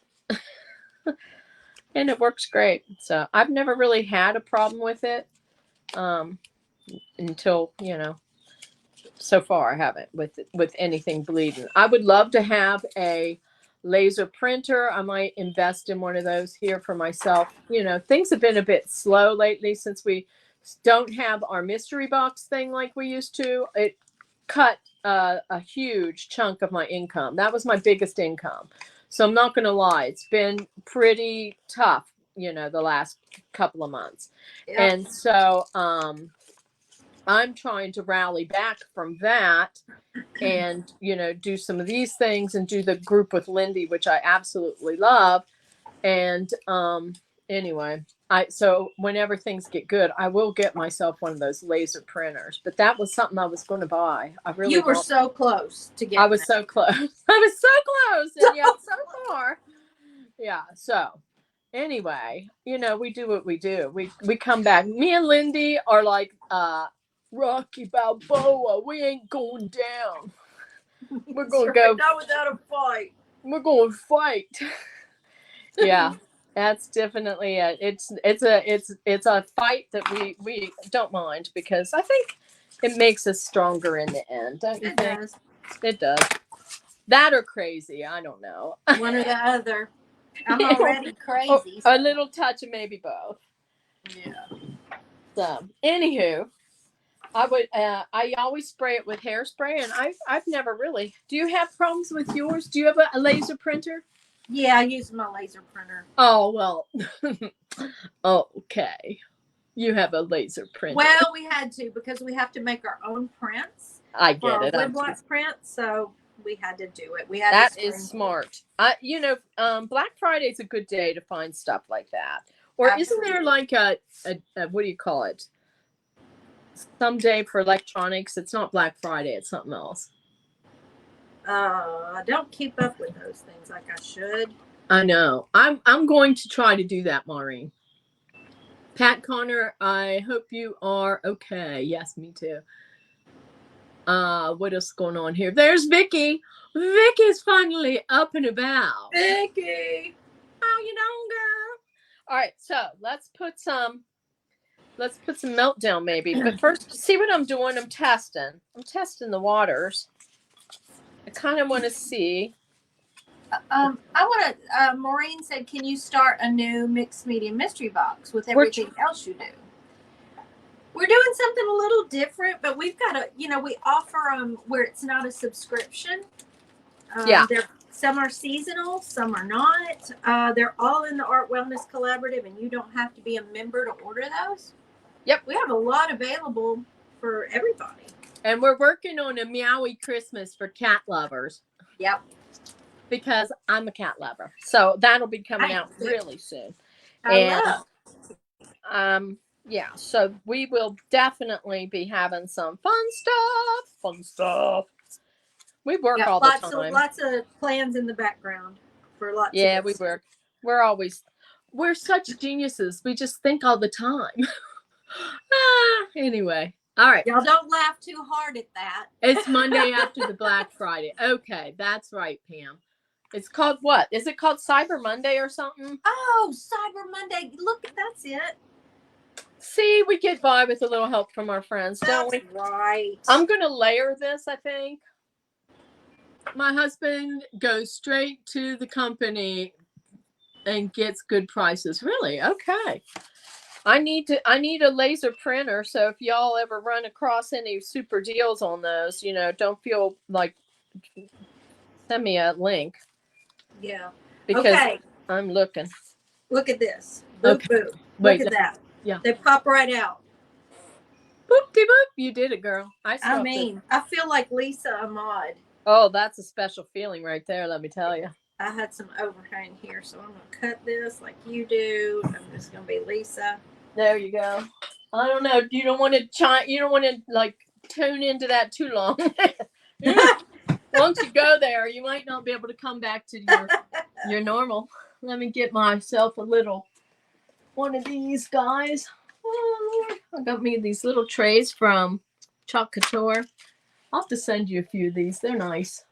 And it works great. So I've never really had a problem with it. Until, so far I haven't with anything bleeding. I would love to have a laser printer. I might invest in one of those here for myself. Things have been a bit slow lately since we don't have our mystery box thing like we used to. It cut a huge chunk of my income. That was my biggest income. So I'm not going to lie. It's been pretty tough, the last couple of months. Yep. And so I'm trying to rally back from that and, do some of these things and do the group with Lindy, which I absolutely love. And anyway, so whenever things get good, I will get myself one of those laser printers. But that was something I was going to buy. You were so close to getting I was so close. I was so close, and yet so far. Yeah. So anyway, we do what we do. We come back. Me and Lindy are like Rocky Balboa. We ain't going down. We're going to go. Not without a fight. We're going to fight. Yeah. That's definitely it. It's a fight that we don't mind, because I think it makes us stronger in the end, don't you think? Does. It does. That or crazy, I don't know. One or the other. I'm already crazy. A little touch of maybe both. Yeah. So, anywho, I always spray it with hairspray, and I've never really. Do you have problems with yours? Do you have a laser printer? Yeah, I use my laser printer. Oh, well, okay. You have a laser printer. Well, we had to, because we have to make our own prints. I get it. Wood block prints, so we had to do it. That is smart. Black Friday is a good day to find stuff like that. Or Absolutely. Isn't there like a what do you call it? Someday for electronics. It's not Black Friday. It's something else. I don't keep up with those things like I should. I know. I'm going to try to do that, Maureen. Pat Connor, I hope you are okay. Yes, me too. What else is going on here? There's Vicky. Vicky's finally up and about. Vicky. How you doing, girl? All right, so let's put some Meltdown maybe. But first, see what I'm doing. I'm testing the waters. I kind of want to see. I want to. Maureen said, "Can you start a new mixed media mystery box with everything else you do?" We're doing something a little different, but we've got a. We offer them where it's not a subscription. Yeah. Some are seasonal, some are not. They're all in the Art Wellness Collaborative, and you don't have to be a member to order those. Yep. We have a lot available for everybody. And we're working on a Meowie Christmas for cat lovers. Yep. Because I'm a cat lover. So that'll be coming out really soon. Yeah, so we will definitely be having some fun stuff. We work all the time. Lots of plans in the background for lots of we work. We're such geniuses. We just think all the time. Anyway. All right. Y'all don't laugh too hard at that. It's Monday after the Black Friday. Okay, that's right, Pam. It's called what? Is it called Cyber Monday or something? Oh, Cyber Monday. Look, that's it. See, we get by with a little help from our friends, don't we? Right. I'm going to layer this, I think. My husband goes straight to the company and gets good prices. Really? Okay. I need a laser printer, so if y'all ever run across any super deals on those, don't feel like send me a link. Yeah. Because I'm looking. Look at this. Boop, okay. Boop. Look at that. Yeah. They pop right out. Boop de boop. You did it, girl. I feel like Lisa Ahmad. Oh, that's a special feeling right there, let me tell you. I had some overhang here, so I'm going to cut this like you do. I'm just going to be Lisa. There you go. I don't know. You don't want to like tune into that too long. Once you go there, you might not be able to come back to your normal. Let me get myself a little one of these guys. Oh, Lord. I got me these little trays from Chalk Couture. I'll have to send you a few of these. They're nice.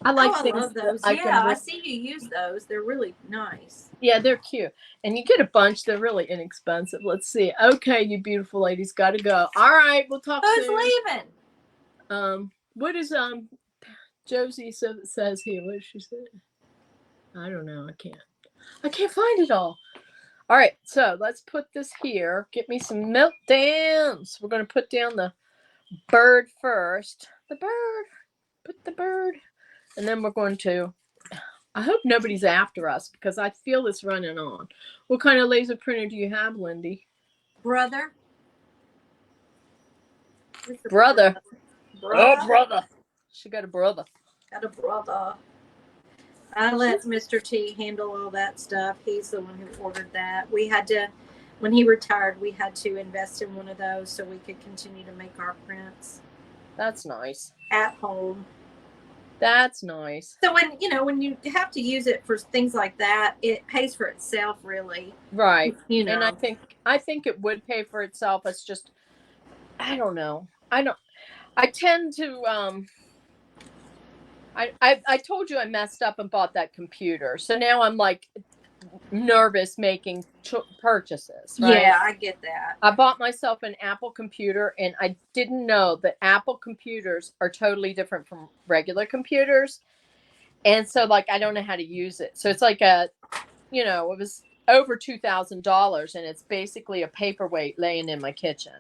I love those. I see you use those. They're really nice. Yeah, they're cute. And you get a bunch. They're really inexpensive. Let's see. Okay, you beautiful ladies. Got to go. All right, we'll talk soon. Who's leaving? What is Josie says here? What did she say? I don't know. I can't find it all. All right, so let's put this here. Get me some Meltdowns. We're going to put down the bird first. The bird. Put the bird. And then we're going to, I hope nobody's after us because I feel this running on. What kind of laser printer do you have, Lindy? Brother. Brother. Oh, brother. She got a brother. I let Mr. T handle all that stuff. He's the one who ordered that. We had to, when he retired, we had to invest in one of those so we could continue to make our prints. That's nice. At home. That's nice. So when you have to use it for things like that, it pays for itself, really. Right. And I think it would pay for itself. It's just, I don't know. I tend to, I told you I messed up and bought that computer. So now I'm like nervous making purchases. Right? Yeah, I get that. I bought myself an Apple computer and I didn't know that Apple computers are totally different from regular computers. And so I don't know how to use it. So it's like it was over $2,000 and it's basically a paperweight laying in my kitchen.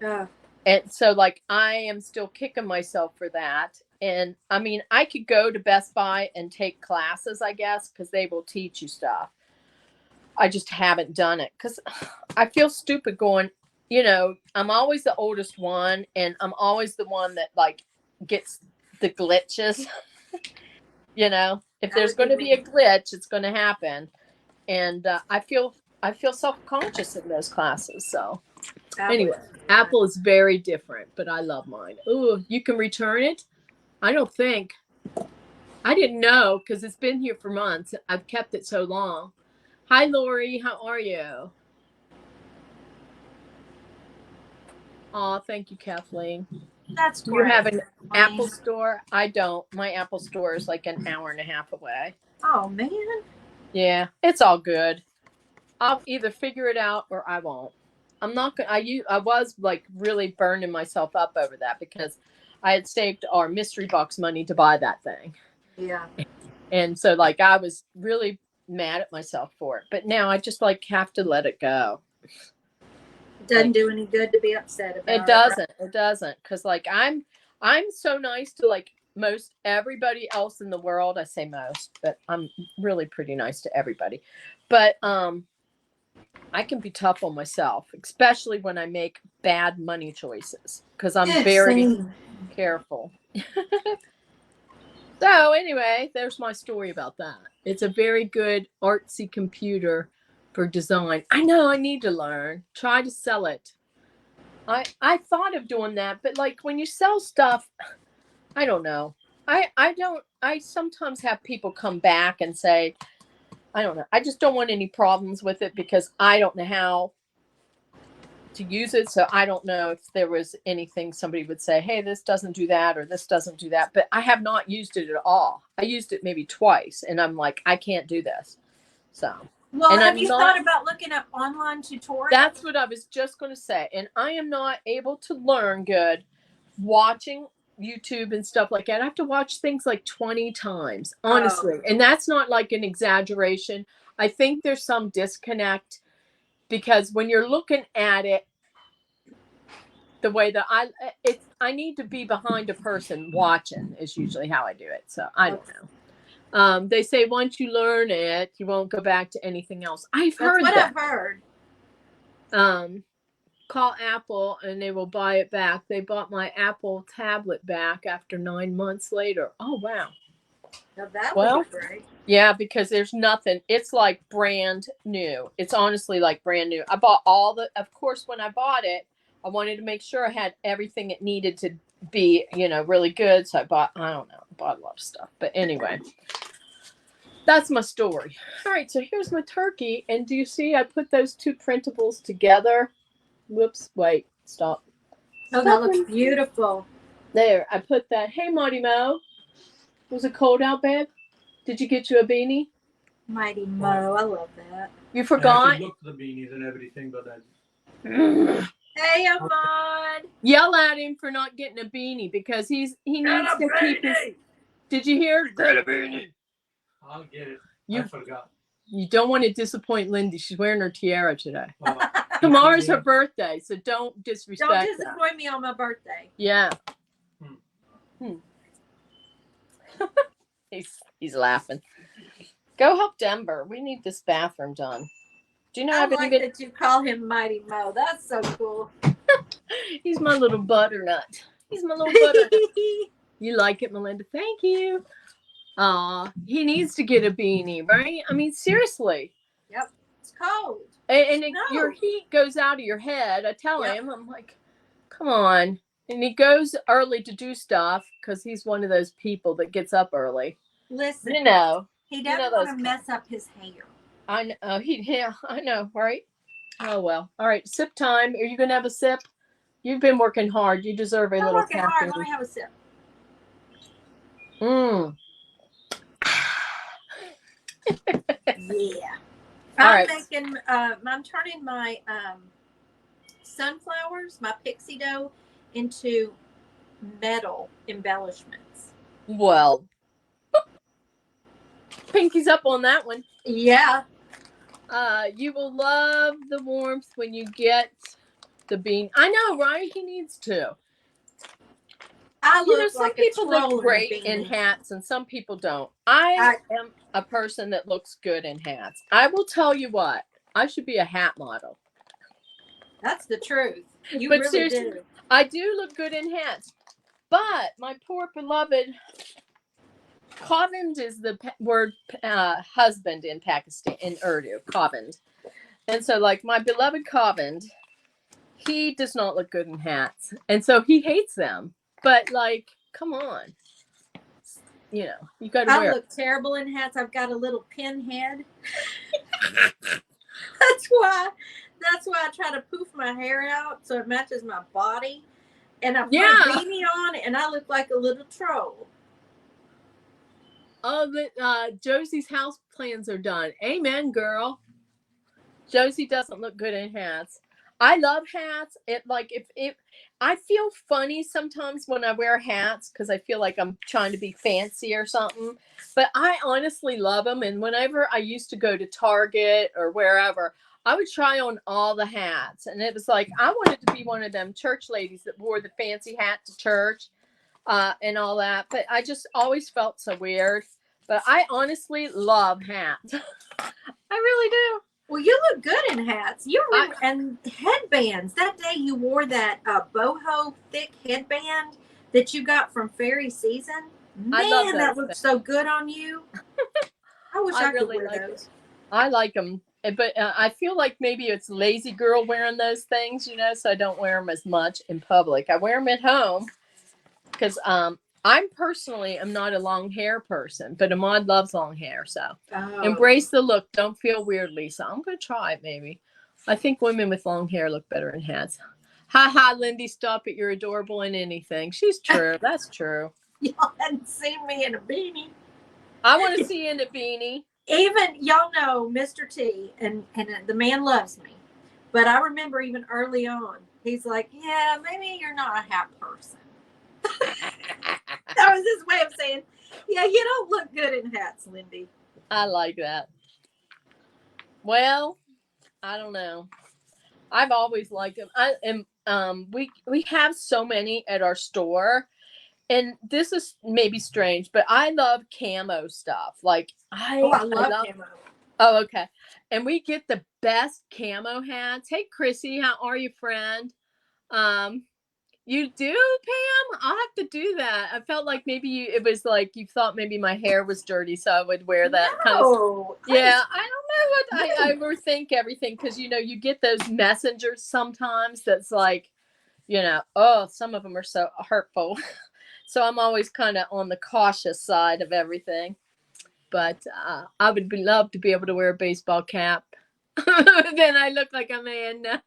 And so I am still kicking myself for that. And I mean, I could go to Best Buy and take classes, I guess, because they will teach you stuff. I just haven't done it because I feel stupid going, I'm always the oldest one and I'm always the one that gets the glitches. If there's going to be a glitch, it's going to happen. And I feel self-conscious in those classes. So anyway, Apple is very different, but I love mine. Oh, you can return it? I don't think. I didn't know because it's been here for months. I've kept it so long. Hi, Lori. How are you? Oh, thank you, Kathleen. That's Do great. you have an Honey. Apple store? I don't. My Apple store is like an hour and a half away. Oh man. Yeah, it's all good. I'll either figure it out or I won't. I'm not gonna. I was like really burning myself up over that because I had saved our mystery box money to buy that thing, Yeah. and so like I was really mad at myself for it. But now I just like have to let it go. Doesn't do any good to be upset about it. It doesn't. It doesn't. Because like I'm so nice to like most everybody else in the world. I say most, but I'm really pretty nice to everybody. But I can be tough on myself, especially when I make bad money choices because I'm Yeah, very same. careful. So anyway, there's my story about that. It's a very good artsy computer for design. I know I need to learn. Try to sell it. I thought of doing that, but like when you sell stuff, I don't know. I sometimes have people come back and say, I don't know. I just don't want any problems with it because I don't know how to use it. So I don't know if there was anything somebody would say, hey, this doesn't do that or this doesn't do that. But I have not used it at all. I used it maybe twice and I'm like, I can't do this. So Well, and have I'm you not, thought about looking up online tutorials? that's what I was just going to say. And I am not able to learn good watching YouTube and stuff like that. I have to watch things like 20 times, honestly. Oh. And that's not like an exaggeration. I think there's some disconnect because when you're looking at it, the way that I need to be behind a person watching is usually how I do it. So I don't know. They say once you learn it, you won't go back to anything else. I've heard That's what that. I've heard. Call Apple and they will buy it back. They bought my Apple tablet back after 9 months later. Oh wow. Now that Well, would be great. Yeah, because there's nothing. It's like brand new. It's honestly like brand new. I bought of course, when I bought it, I wanted to make sure I had everything it needed to be, really good. So I bought a lot of stuff. But anyway, that's my story. All right, so here's my turkey. And do you see I put those two printables together? Whoops, wait, stop. Oh, that looks beautiful. There, I put that. Hey, Marty Mo. Was it cold out, babe? Did you get you a beanie? Mighty Mo, I love that. You forgot? I have to look for the beanies and everything, but Hey, Ahmad. Yell at him for not getting a beanie because he needs to keep his. Did you hear? Get a beanie. I'll get it. You- I forgot. You don't want to disappoint Lindy. She's wearing her tiara today. Oh, Tomorrow's her birthday, so don't disrespect Don't that. disappoint me on my birthday. Yeah. He's laughing. Go help Denver. We need this bathroom done. Do you know I I've like been? that you call him Mighty Mo. That's so cool. He's my little butternut. He's my little butternut. You like it, Melinda? Thank you. Aw, he needs to get a beanie, right? I mean, seriously. Yep. It's cold. And No. your heat goes out of your head. I tell Yep. him, I'm like, come on. And he goes early to do stuff because he's one of those people that gets up early. Listen, You know. he you doesn't know want those to mess up his hair. I know. I know, right? Oh, well. All right, sip time. Are you going to have a sip? You've been working hard. You deserve a I'm little working hard. caffeine. Let me have a sip. Yeah. All I'm turning my sunflowers, my pixie dough, into metal embellishments. Well, Pinky's up on that one. Yeah. You will love the warmth when you get the bean. I know, right? He needs to. Some people look great in hats and some people don't. I am a person that looks good in hats. I will tell you what, I should be a hat model. That's the truth. You But really seriously, do. I do look good in hats. But my poor beloved, Kovind is the word husband in Pakistan, in Urdu, Kovind. And so like my beloved Kovind, he does not look good in hats. And so he hates them. But like, come on. You got to wear. I look terrible in hats. I've got a little pin head. That's why That's why I try to poof my hair out so it matches my body. And I put Yeah. a beanie on and I look like a little troll. Oh, Josie's house plans are done. Amen, girl. Josie doesn't look good in hats. I love hats. I feel funny sometimes when I wear hats because I feel like I'm trying to be fancy or something. But I honestly love them. And whenever I used to go to Target or wherever, I would try on all the hats. And it was like I wanted to be one of them church ladies that wore the fancy hat to church and all that. But I just always felt so weird. But I honestly love hats. I really do. Well, you look good in hats. You remember, and headbands. That day you wore that boho thick headband that you got from Fairy Season. I love Man, that those looked so good on you. I wish I could really wear like those. it. I like them, but I feel like maybe it's lazy girl wearing those things, so I don't wear them as much in public. I wear them at home because I'm personally am not a long hair person, but Ahmad loves long hair, so embrace the look. Don't feel weird, Lisa. I'm gonna try it maybe. I think women with long hair look better in hats. Ha ha, Lindy, stop it. You're adorable in anything. She's true. That's true. Y'all hadn't seen me in a beanie. I want to see you in a beanie. Even y'all know Mr. T, and the man loves me. But I remember even early on, he's like, "Yeah, maybe you're not a hat person." That was his way of saying, "Yeah, you don't look good in hats, Lindy." I like that. Well, I don't know. I've always liked them. We have so many at our store, and this is maybe strange, but I love camo stuff. Like I love camo. Oh, okay. And we get the best camo hats. Hey, Chrissy, how are you, friend? You do, Pam? I'll have to do that. I felt like maybe it was like you thought maybe my hair was dirty, so I would wear that kind of. Yeah, I don't know what I overthink everything because you get those messengers sometimes that's like, oh, some of them are so hurtful. So I'm always kind of on the cautious side of everything. But I would love to be able to wear a baseball cap. Then I look like a man.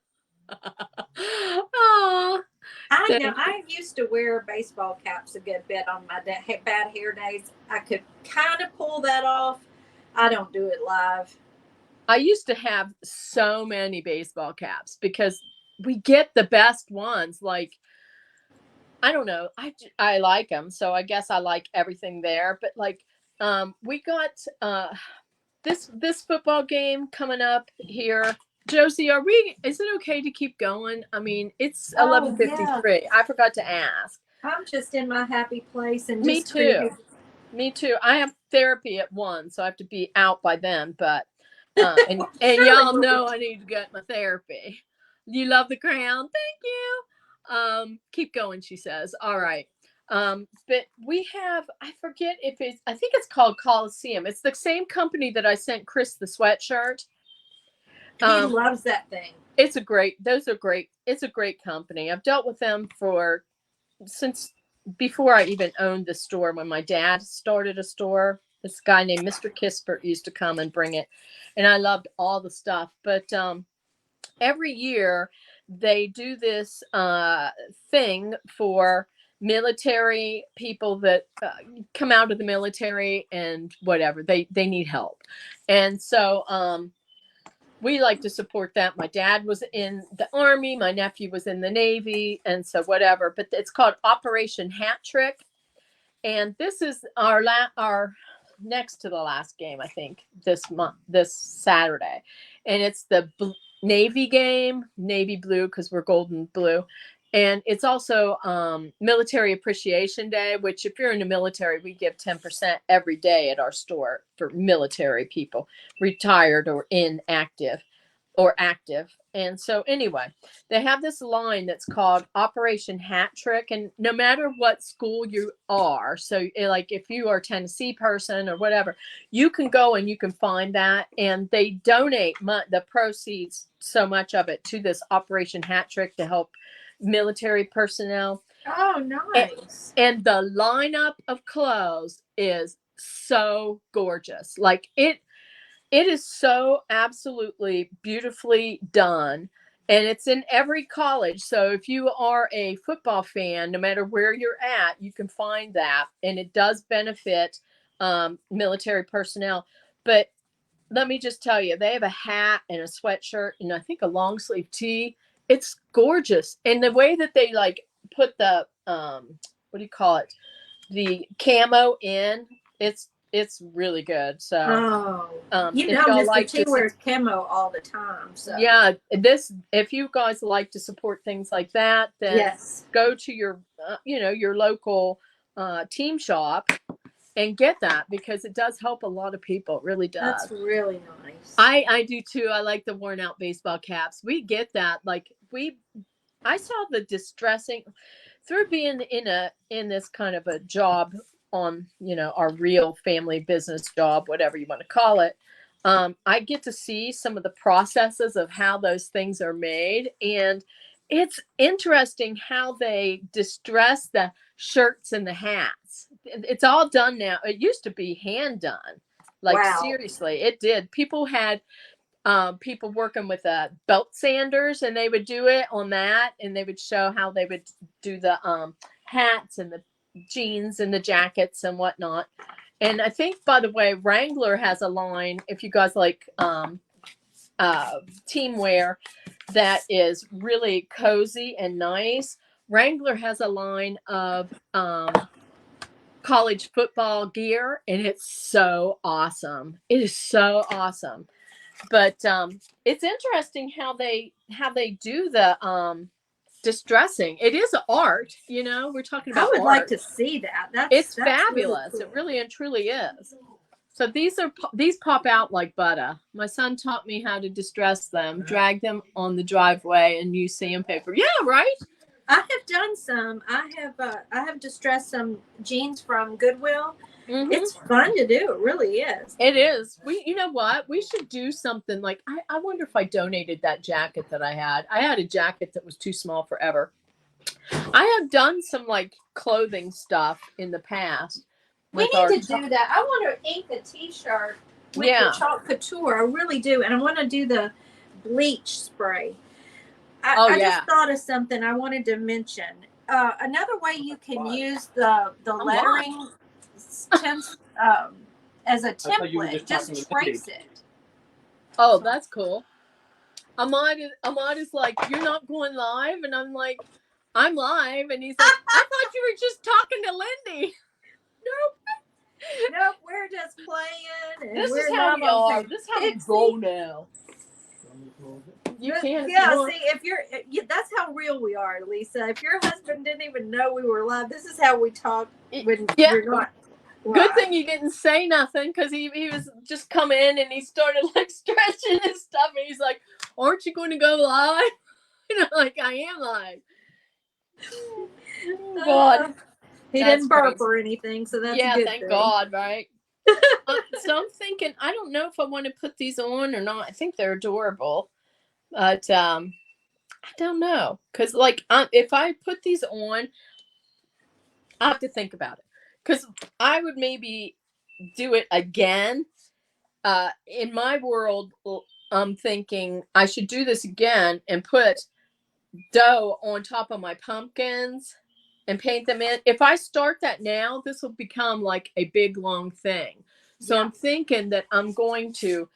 Oh, I know. I used to wear baseball caps a good bit on my bad hair days. I could kind of pull that off. I don't do it live. I used to have so many baseball caps because we get the best ones. Like, I don't know. I like them, so I guess I like everything there. But like, we got this football game coming up here. Josie, is it okay to keep going? I mean, it's 11:53. I forgot to ask. I'm just in my happy place and Me too. Me too. I have therapy at 1, so I have to be out by then, but and y'all know I need to get my therapy. You love the crown. Thank you. Keep going, she says. All right. But we have, I forget I think it's called Coliseum. It's the same company that I sent Chris the sweatshirt. He loves that thing. It's a great company. I've dealt with them since before I even owned the store. When my dad started a store, this guy named Mr. Kispert used to come and bring it. And I loved all the stuff. But every year they do this thing for military people that come out of the military and whatever they need help. And so we like to support that. My dad was in the Army, my nephew was in the Navy, and so whatever. But it's called Operation Hat Trick, and this is our next to the last game, I think, this Saturday, and it's the Navy game, navy blue because we're golden blue. And it's also Military Appreciation Day, which if you're in the military, we give 10% every day at our store for military people, retired or inactive or active. And so anyway, they have this line that's called Operation Hat Trick. And no matter what school you are, so like if you are a Tennessee person or whatever, you can go and you can find that. And they donate the proceeds, so much of it, to this Operation Hat Trick to help military personnel. Oh, nice. And the lineup of clothes is so gorgeous. Like It is so absolutely beautifully done. And it's in every college. So if you are a football fan, no matter where you're at, you can find that. And it does benefit military personnel. But let me just tell you, they have a hat and a sweatshirt and I think a long sleeve tee. It's gorgeous. And the way that they like put the, what do you call it? The camo in, it's really good. So You if know, y'all Mr. like T to, wears camo all the time. So yeah, this, if you guys like to support things like that, then yes, go to your, your local team shop and get that because it does help a lot of people. It really does. that's really nice. I do too. I like the worn out baseball caps. We get that. I saw the distressing through being in this kind of a job on, our real family business job, whatever you want to call it. I get to see some of the processes of how those things are made. And it's interesting how they distress the shirts and the hats. It's all done now. It used to be hand done. Like Wow. seriously, it did. People had people working with belt sanders and they would do it on that and they would show how they would do the hats and the jeans and the jackets and whatnot. And I think, by the way, Wrangler has a line, if you guys like team wear that is really cozy and nice. Wrangler has a line of college football gear and it's so awesome. It is so awesome. But it's interesting how they do the distressing. It is art, we're talking I about would art. like to see that. It's That's fabulous. Really It cool. really and truly is. So these pop out like butter. My son taught me how to distress them, drag them on the driveway and use sandpaper. Yeah, right? I have done some. I have distressed some jeans from Goodwill. Mm-hmm. It's fun to do. It really is. It is. You know what? We should do something like, I wonder if I donated that jacket that I had. I had a jacket that was too small forever. I have done some like clothing stuff in the past. We need to do that. I want to ink a t-shirt with the chalk couture. I really do. And I want to do the bleach spray. I just thought of something I wanted to mention. Another way you can use the lettering as a template, just trace it. Oh, that's cool. Ahmad is like, you're not going live? And I'm like, I'm live. And he's like, I thought you were just talking to Lindy. Nope, we're just playing. And This we're is how we are. This is how we go now. You can't. See, that's how real we are, Lisa. If your husband didn't even know we were live, this is how we talk when we're not live. Good thing you didn't say nothing because he was just come in and he started like stretching his stuff and he's like, aren't you going to go live? And I'm like, I am live. Oh, God. He didn't burp or anything, so that's a good thing. Thank God, right? So I'm thinking, I don't know if I want to put these on or not. I think they're adorable. But I don't know. Because, like, if I put these on, I have to think about it. Because I would maybe do it again. In my world, I'm thinking I should do this again and put dough on top of my pumpkins and paint them in. If I start that now, this will become like a big, long thing. So I'm thinking that I'm going to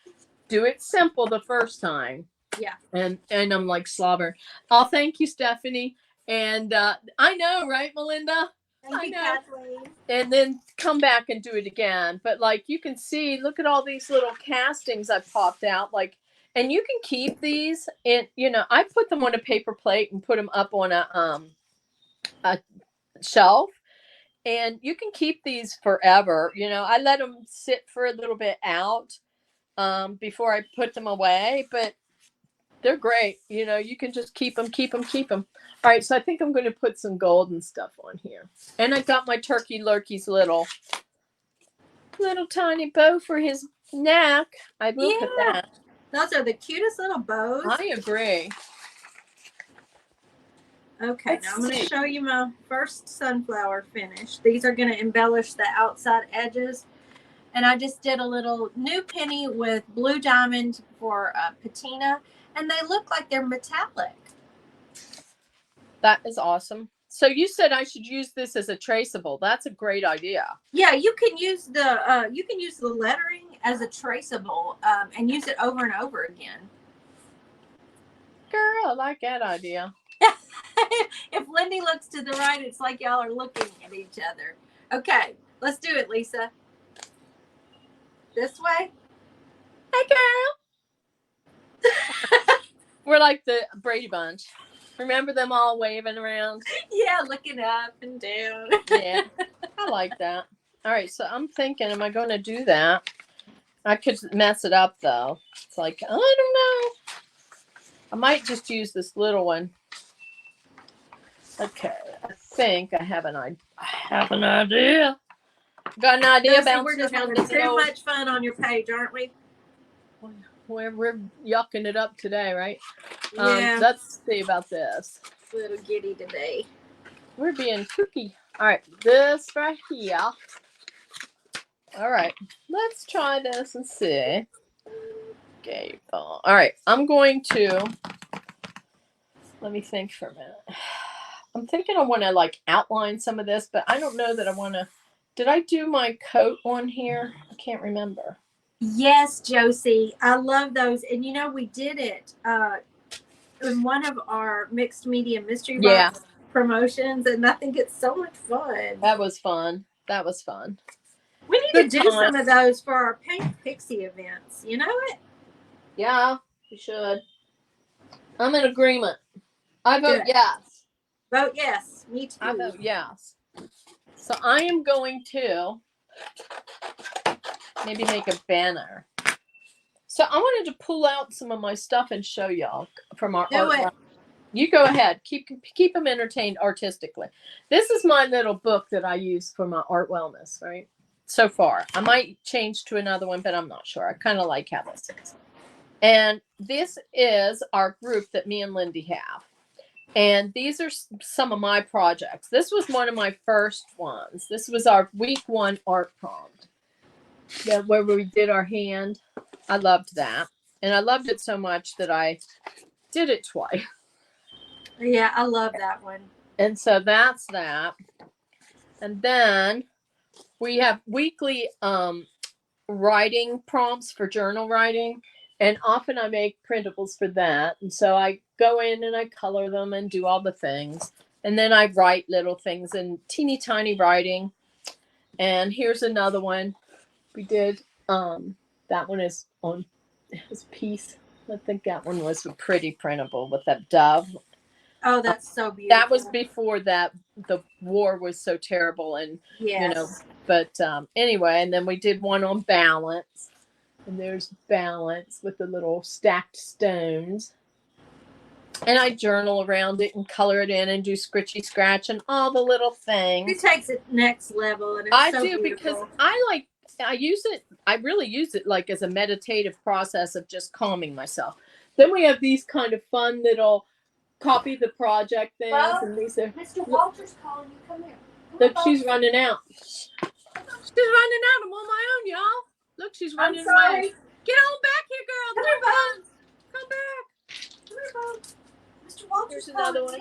do it simple the first time. Yeah. And I'm like slobber. Oh, thank you, Stephanie. And I know, right, Melinda? Thank you, Kathleen. And then come back and do it again. But like you can see, look at all these little castings I've popped out. Like, and you can keep these. And I put them on a paper plate and put them up on a shelf. And you can keep these forever. I let them sit for a little bit out before I put them away. But they're great. You can just keep them. All right, so I think I'm going to put some golden stuff on here. And I got my Turkey Lurkey's little tiny bow for his neck. I will put that. Those are the cutest little bows. I agree. Okay, now I'm going to show you my first sunflower finish. These are going to embellish the outside edges. And I just did a little new penny with blue diamond for patina, and they look like they're metallic. That is awesome. So you said I should use this as a traceable. That's a great idea. Yeah, you can use the lettering as a traceable and use it over and over again. Girl, I like that idea. If Lindy looks to the right, it's like y'all are looking at each other. Okay, let's do it, Lisa. This way. Hey, girl. We're like the Brady Bunch. Remember them all waving around? Yeah, looking up and down. Yeah, I like that. All right, so I'm thinking, am I going to do that? I could mess it up, though. It's like, I don't know. I might just use this little one. Okay, I think I have an idea. Got an idea about we're just having too much fun on your page, aren't we? We're yucking it up today, right? Yeah. Let's see about this. A little giddy today. We're being kooky. All right, this right here. All right, let's try this and see. Okay. All right, I'm going to. Let me think for a minute. I'm thinking I want to like outline some of this, but I don't know that I want to. Did I do my coat on here? I can't remember. Yes, Josie. I love those. And you know, we did it in one of our mixed media mystery box promotions, and I think it's so much fun. That was fun. That was fun. We need to do some of those for our Paint Pixie events. You know it? Yeah, we should. I'm in agreement. I vote yes. Vote yes. Me too. I vote yes. So I am going to maybe make a banner. So I wanted to pull out some of my stuff and show y'all from our art. You go ahead. Keep them entertained artistically. This is my little book that I use for my art wellness, right? So far. I might change to another one, but I'm not sure. I kind of like how this is. And this is our group that me and Lindy have. And these are some of my projects. This was one of my first ones. This was our week 1 art prompt. Where we did our hand. I loved that. And I loved it so much that I did it twice. Yeah, I love that one. And so that's that. And then we have weekly writing prompts for journal writing. And often I make printables for that. And so I go in and I color them and do all the things. And then I write little things in teeny tiny writing. And here's another one. We did, that one is on his piece. I think that one was a pretty printable with that dove. Oh, that's so beautiful. That was before the war was so terrible. And, you know, but anyway, and then we did one on balance. And there's balance with the little stacked stones. And I journal around it and color it in and do scritchy scratch and all the little things. It takes it next level. And it's I so do beautiful. because I use it. I really use it like as a meditative process of just calming myself. Then we have these kind of fun little copy the project things. And these are, Mr. Walter's calling you. Come here. look, she's running out. She's running out. I'm on my own, y'all. Look, she's running away. Get on back here, girl. Come back. Come here, Mr. Walter's Here's another one.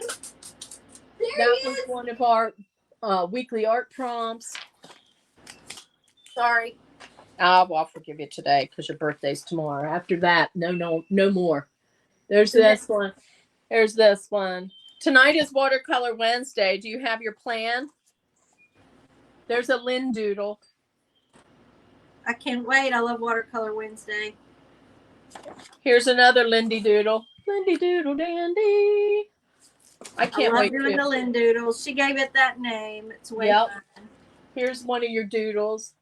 There That he was is. one of our weekly art prompts. Sorry. Well, I'll forgive you today because your birthday's tomorrow. After that, no more. There's this one. There's this one. Tonight is Watercolor Wednesday. Do you have your plan? There's a Lindy doodle. I can't wait. I love Watercolor Wednesday. Here's another Lindy doodle. Lindy doodle dandy. I can't wait. I love doing the Lindy doodles. She gave it that name. It's way fun. Here's one of your doodles.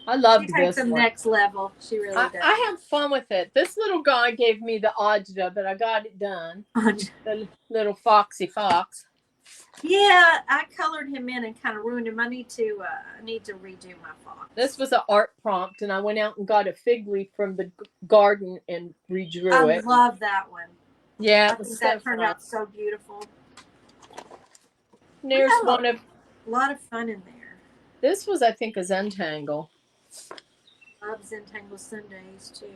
I loved this one. She takes them next level. She really does. I have fun with it. This little guy gave me the agita, but I got it done. The little foxy fox. Yeah, I colored him in and kind of ruined him. I need to redo my fox. This was an art prompt, and I went out and got a fig leaf from the garden and redrew it. I love that one. Yeah, I think that turned out so beautiful. And there's one of a lot of fun in there. This was, I think, a Zentangle. love Zentangle Sundays too.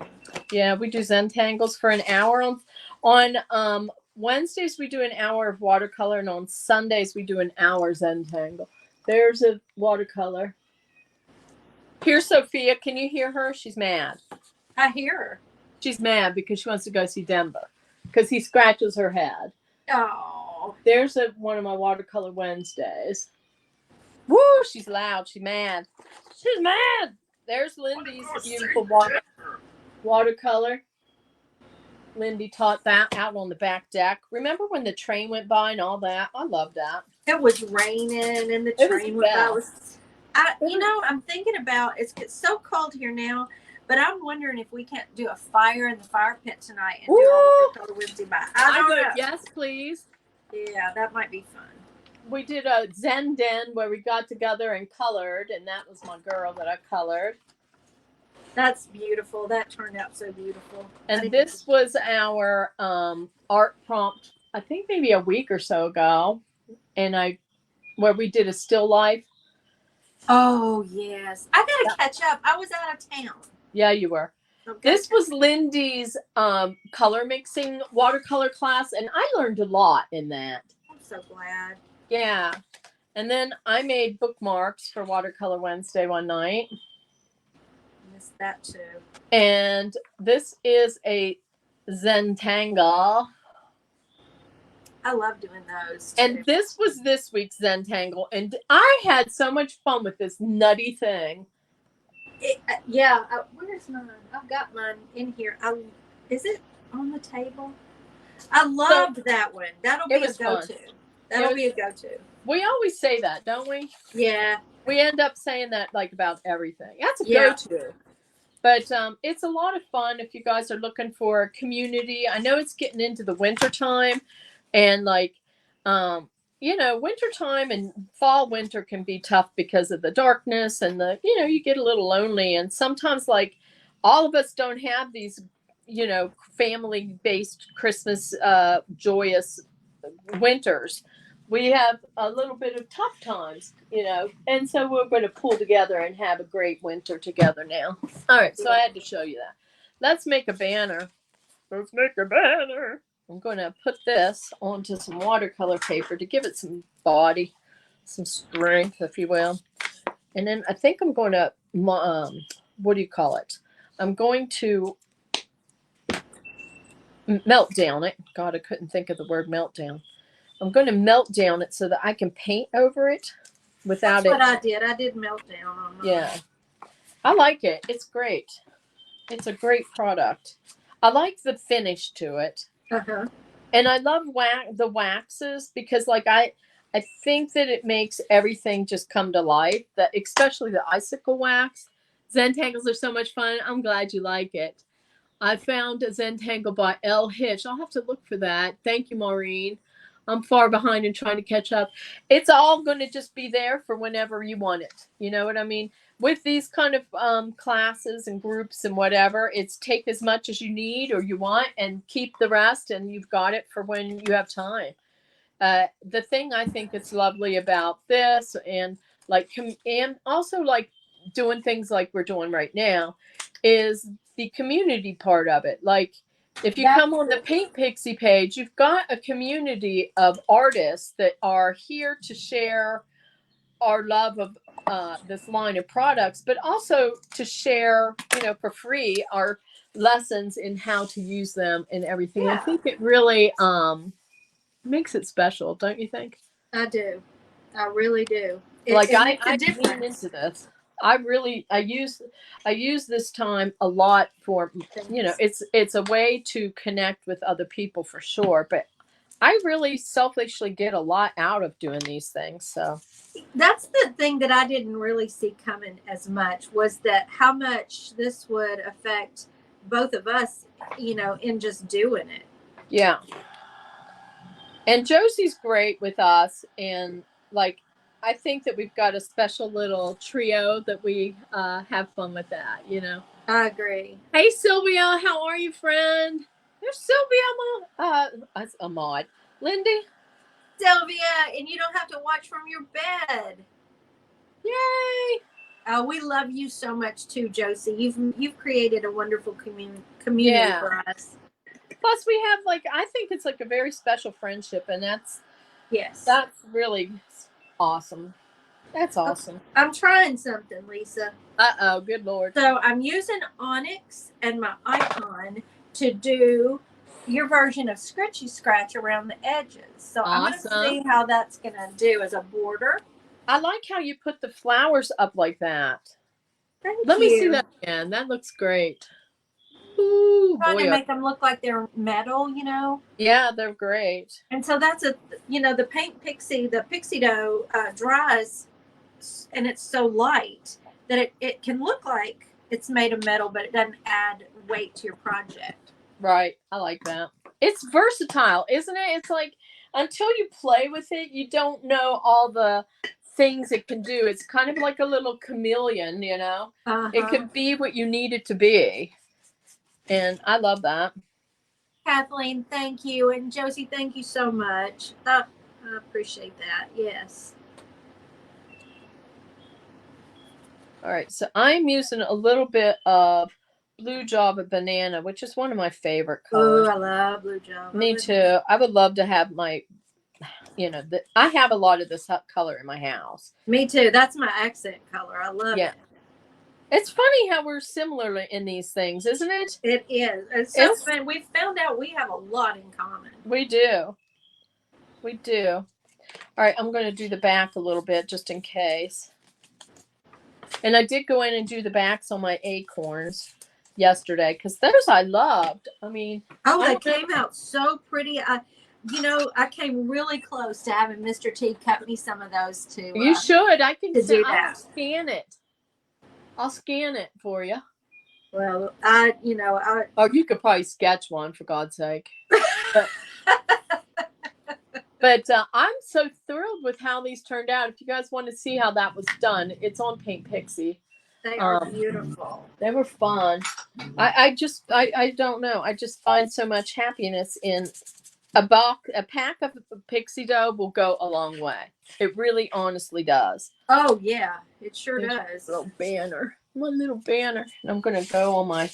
Yeah, we do Zentangles for an hour on Wednesdays we do an hour of watercolor, and on Sundays we do an hour Zentangle. There's a watercolor. Here's Sophia. Can you hear her? She's mad. I hear her. She's mad because she wants to go see Denver because he scratches her head. Oh, There's one of my watercolor Wednesdays. Woo! She's loud. She's mad. She's mad. There's Lindy's beautiful watercolor. Lindy taught that out on the back deck. Remember when the train went by and all that? I love that. it was raining and the It was train went by. bad. I'm thinking about it's so cold here now, but I'm wondering if we can't do a fire in the fire pit tonight and do a watercolor Wednesday by. I don't know. Yes, please. Yeah, that might be fun. We did a Zen Den where we got together and colored, and that was my girl that I colored. That's beautiful. That turned out so beautiful. And this was our art prompt, I think maybe a week or so ago, where we did a still life. Oh yes, I gotta catch up. I was out of town. Yeah, you were. Okay. This was Lindy's color mixing watercolor class, and I learned a lot in that. I'm so glad. Yeah. And then I made bookmarks for Watercolor Wednesday one night. Missed that too. And this is a Zentangle. I love doing those too. And this was this week's Zentangle. And I had so much fun with this nutty thing. Where's mine? I've got mine in here. Is it on the table? I loved that one. That'll be a go-to. That'll be a go-to. We always say that, don't we? Yeah. We end up saying that like about everything. That's a go-to. But it's a lot of fun if you guys are looking for a community. I know it's getting into the winter time, and wintertime and fall winter can be tough because of the darkness and you get a little lonely, and sometimes like all of us don't have these family-based Christmas joyous winters. We have a little bit of tough times, and so we're going to pull together and have a great winter together now. All right, so I had to show you that. Let's make a banner. Let's make a banner. I'm going to put this onto some watercolor paper to give it some body, some strength, if you will. And then I think I'm going to, what do you call it? I'm going to melt down it. God, I couldn't think of the word meltdown. I'm going to melt down it so that I can paint over it without That's what I did. I did melt down on mine. Yeah. I like it. It's great. It's a great product. I like the finish to it. Uh-huh. And I love the waxes because I think that it makes everything just come to life, especially the icicle wax. Zentangles are so much fun. I'm glad you like it. I found a Zentangle by L. Hitch. I'll have to look for that. Thank you, Maureen. I'm far behind and trying to catch up. It's all going to just be there for whenever you want it. You know what I mean? With these kind of classes and groups and whatever, it's take as much as you need or you want and keep the rest, and you've got it for when you have time. The thing I think that's lovely about this and also like doing things like we're doing right now is the community part of it. Like, if you come on the Paint Pixie page, you've got a community of artists that are here to share our love of this line of products, but also to share, for free, our lessons in how to use them and everything. Yeah. I think it really makes it special, don't you think? I do. I really do. I lean into this. I use this time a lot for, it's a way to connect with other people for sure, but I really selfishly get a lot out of doing these things. So that's the thing that I didn't really see coming as much, was that how much this would affect both of us, in just doing it. Yeah. And Josie's great with us, and I think that we've got a special little trio that we have fun with that, I agree. Hey, Sylvia, how are you, friend? There's Sylvia, that's Ahmad. Lindy? Sylvia, and you don't have to watch from your bed. Yay! Oh, we love you so much too, Josie. You've created a wonderful community Yeah. for us. Plus, we have I think it's like a very special friendship, and that's Yes. really awesome. That's awesome. I'm trying something, Lisa. Uh-oh, good Lord. So I'm using Onyx and my icon to do your version of Scritchy Scratch around the edges. So I'm going to see how that's going to do as a border. I like how you put the flowers up like that. Let me see that again. That looks great. Ooh, trying to make them look like they're metal, you know? Yeah, they're great. And so that's the Paint Pixie, the Pixie dough dries, and it's so light that it can look like it's made of metal, but it doesn't add weight to your project. Right. I like that. It's versatile, isn't it? It's like until you play with it, you don't know all the things it can do. It's kind of like a little chameleon, you know? It can be what you need it to be. And I love that. Kathleen, thank you. And Josie, thank you so much. I appreciate that. Yes. All right. So I'm using a little bit of Blue Java Banana, which is one of my favorite colors. Oh, I love Blue Java. Me too. I would love to have my, I have a lot of this color in my house. Me too. That's my accent color. I love it. It's funny how we're similar in these things, isn't it? It is. It's so fun. We found out we have a lot in common. We do. We do. All right, I'm going to do the back a little bit just in case. And I did go in and do the backs on my acorns yesterday because those I loved. I mean, they came out so pretty. I came really close to having Mr. T cut me some of those too. You should. I can do that. I'll scan it. I'll scan it for you. Well, or you could probably sketch one for God's sake. But I'm so thrilled with how these turned out. If you guys want to see how that was done, it's on Paint Pixie. They are beautiful. They were fun. I don't know. I just find so much happiness in a pack of pixie dough will go a long way. It really honestly does. Oh yeah, it sure does. Little banner. One little banner. And I'm going to go on my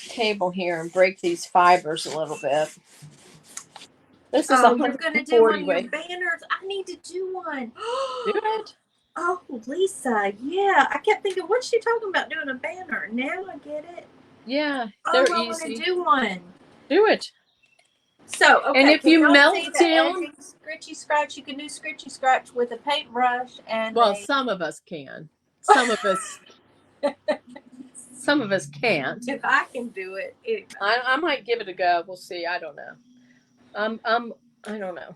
table here and break these fibers a little bit. This is you're going to do one of your weight. banners. I need to do one. Do it. Oh, Lisa, yeah. I kept thinking, what's she talking about doing a banner? Now I get it. Yeah, they're easy. I want to do one. Do it. So, okay. And if you melt down, Scritchy Scratch, you can do Scritchy Scratch with a paintbrush and. Well, some of us can. Some of us. Some of us can't. If I can do it, I might give it a go. We'll see. I don't know. I don't know,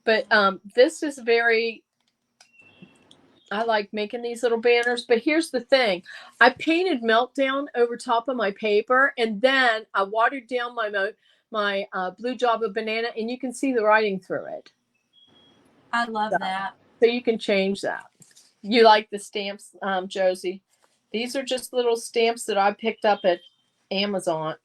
but this is very. I like making these little banners, but here's the thing: I painted Meltdown over top of my paper, and then I watered down my Blue Java Banana, and you can see the writing through it. I love that. So you can change that. You like the stamps, Josie? These are just little stamps that I picked up at Amazon,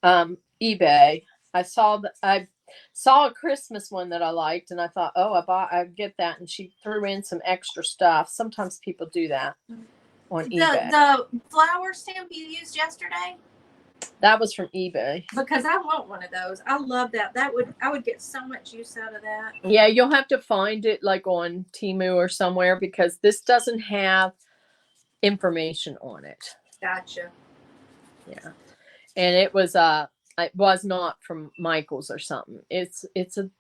eBay. I saw a Christmas one that I liked, and I thought, I'd get that. And she threw in some extra stuff. Sometimes people do that on eBay. The flower stamp you used yesterday? That was from eBay. Because I want one of those. I love that. I would get so much use out of that. Yeah, you'll have to find it like on Temu or somewhere because this doesn't have information on it. Gotcha. Yeah, and it was not from Michael's or something. It's a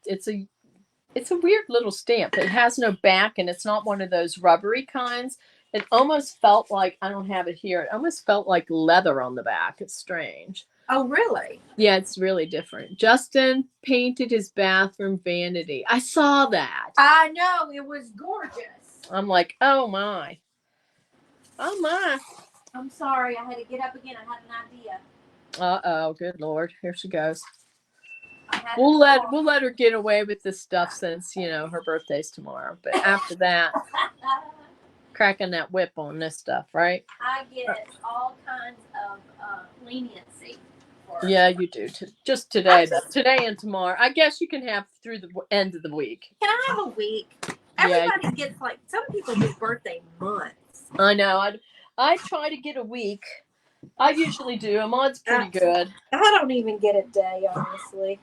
weird little stamp. It has no back, and it's not one of those rubbery kinds. It almost felt like, I don't have it here, it almost felt like leather on the back. It's strange. Oh, really? Yeah, it's really different. Justin painted his bathroom vanity. I saw that. I know. It was gorgeous. I'm like, oh my. Oh my. I'm sorry. I had to get up again. I had an idea. Uh-oh, good Lord. Here she goes. We'll let her get away with this stuff since, her birthday's tomorrow. But after that, cracking that whip on this stuff, right? I get all kinds of leniency. Yeah, you do. Just today, though. Today and tomorrow. I guess you can have through the end of the week. Can I have a week? Everybody gets some people do birthday months. I know. I try to get a week. I usually do. Ahmad's pretty good. I don't even get a day, honestly.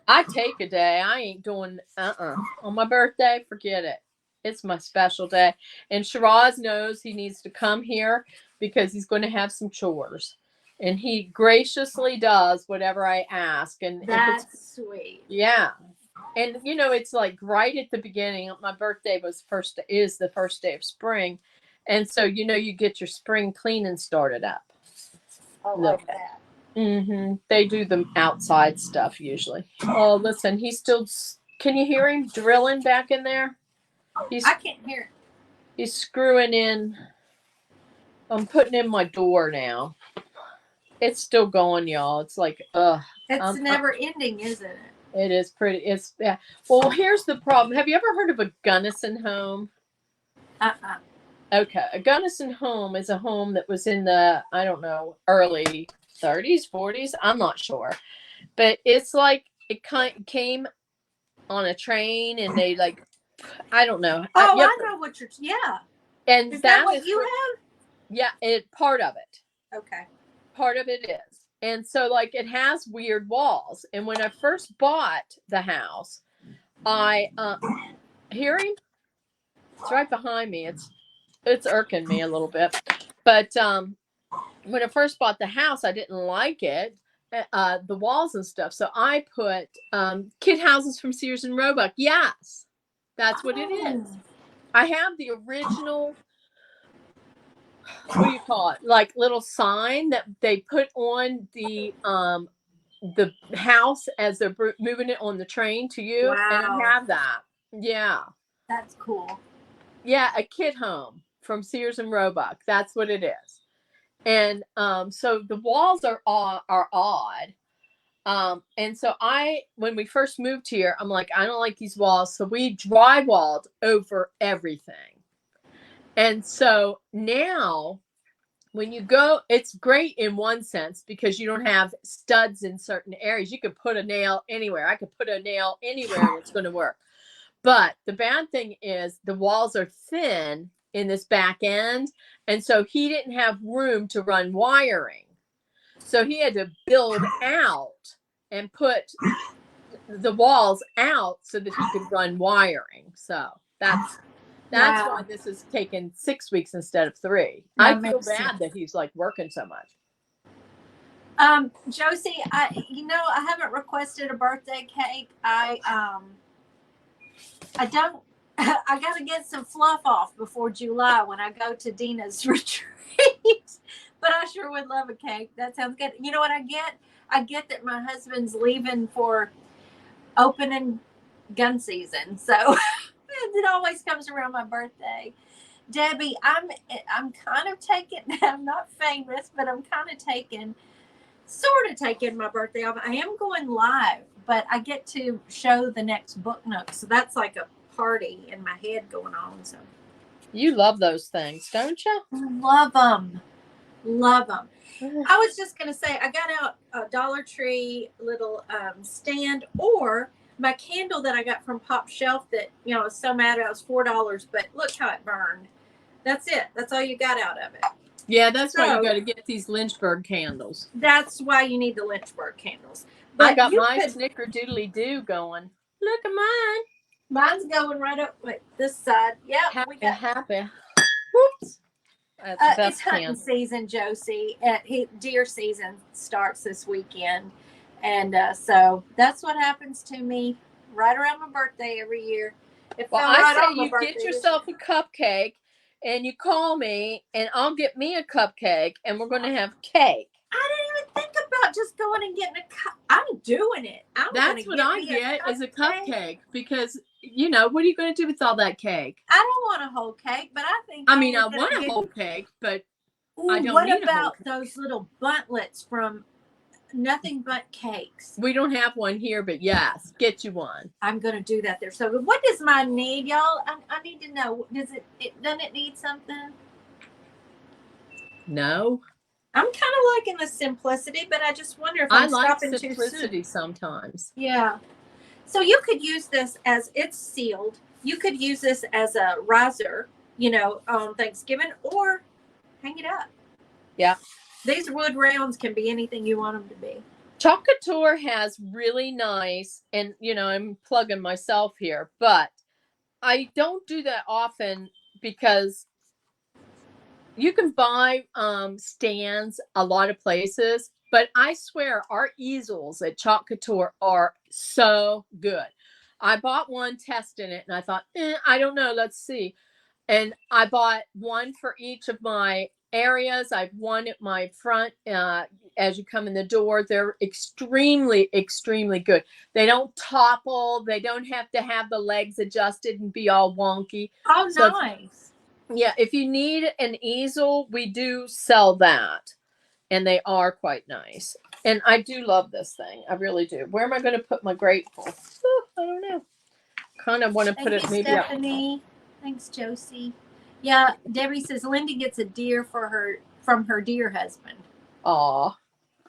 I take a day. I ain't doing on my birthday. Forget it. It's my special day. And Shiraz knows he needs to come here because he's going to have some chores, and he graciously does whatever I ask. And if it's That's sweet. yeah, and it's like right at the beginning. My birthday is the first day of spring, and so you get your spring cleaning started up. I Look love that. They do the outside stuff usually. Oh, listen, he's still. Can you hear him drilling back in there? I can't hear it. He's screwing in. I'm putting in my door now. It's still going, y'all. It's like, It's never ending, isn't it? It is pretty. It's yeah. Well, here's the problem. Have you ever heard of a Gunnison home? Okay, a Gunnison home is a home that was in the early 30s, 40s. I'm not sure, but it's like it came on a train, and they I don't know. Oh, I know what you're. Yeah. And Is that what you have? Yeah, part of it. Okay. Part of it is. And so it has weird walls. And when I first bought the house, I hear him? It's right behind me. It's irking me a little bit. But when I first bought the house, I didn't like it, the walls and stuff. So I put kid houses from Sears and Roebuck. Yes, that's what it is. I have the original, what do you call it? Like little sign that they put on the house as they're moving it on the train to you. Wow. And I have that. Yeah. That's cool. Yeah, a kid home from Sears and Roebuck. That's what it is. And so the walls are odd. And so when we first moved here, I'm like, I don't like these walls. So we drywalled over everything. And so now when you go, it's great in one sense because you don't have studs in certain areas. You could put a nail anywhere. I could put a nail anywhere and it's going to work. But the bad thing is the walls are thin in this back end. And so he didn't have room to run wiring. So he had to build out and put the walls out so that he could run wiring. So that's why this has taken 6 weeks instead of 3. I feel bad that he's working so much. Josie, I haven't requested a birthday cake. I don't. I got to get some fluff off before July when I go to Dina's retreat. But I sure would love a cake. That sounds good. You know what I get? I get that my husband's leaving for opening gun season, so it always comes around my birthday. Debbie, I'm kind of taking. I'm not famous, but I'm kind of sort of taking my birthday off. I am going live, but I get to show the next book nook, so that's like a party in my head going on. So you love those things, don't you? Love them. I was just gonna say I got out a Dollar Tree little stand, or my candle that I got from Pop Shelf that I was so mad it was $4, but look how it burned. That's it. That's all you got out of it. Yeah, that's why you got to get these Lynchburg candles. That's why you need the Lynchburg candles. But I got my snickerdoodly-doo going. Look at mine. Mine's going right up this side. Yeah, we got happy. Whoops. It's hunting season, Josie. Deer season starts this weekend, and so that's what happens to me right around my birthday every year. I say you get yourself a cupcake, and you call me, and I'll get me a cupcake, and we're going to have cake. I didn't even think about just going and getting a cup. I'm doing it. That's what I get is a cupcake because, what are you going to do with all that cake? I don't want a whole cake, but I think. I want a whole cake, but I don't need a whole cake. What about those little buntlets from Nothing But Cakes? We don't have one here, but yes, get you one. I'm going to do that there. So what does mine need, y'all? I need to know. Doesn't it need something? No. I'm kind of liking the simplicity, but I just wonder if I'm stopping too soon. I like simplicity sometimes. Yeah. So you could use this as it's sealed. You could use this as a riser, on Thanksgiving, or hang it up. Yeah. These wood rounds can be anything you want them to be. Chalk Couture has really nice, and I'm plugging myself here, but I don't do that often because you can buy stands a lot of places, but I swear our easels at Chalk Couture are so good. I bought one testing it and I thought, I don't know, let's see. And I bought one for each of my areas. I've one at my front as you come in the door. They're extremely, extremely good. They don't topple. They don't have to have the legs adjusted and be all wonky. Oh, So nice. yeah, if you need an easel, we do sell that. And they are quite nice. And I do love this thing. I really do. Where am I going to put my grateful? I don't know. Kind of want to put Thank it you, maybe up. Stephanie. Thanks, Josie. Yeah, Debbie says Lindy gets a deer from her deer husband. Aw.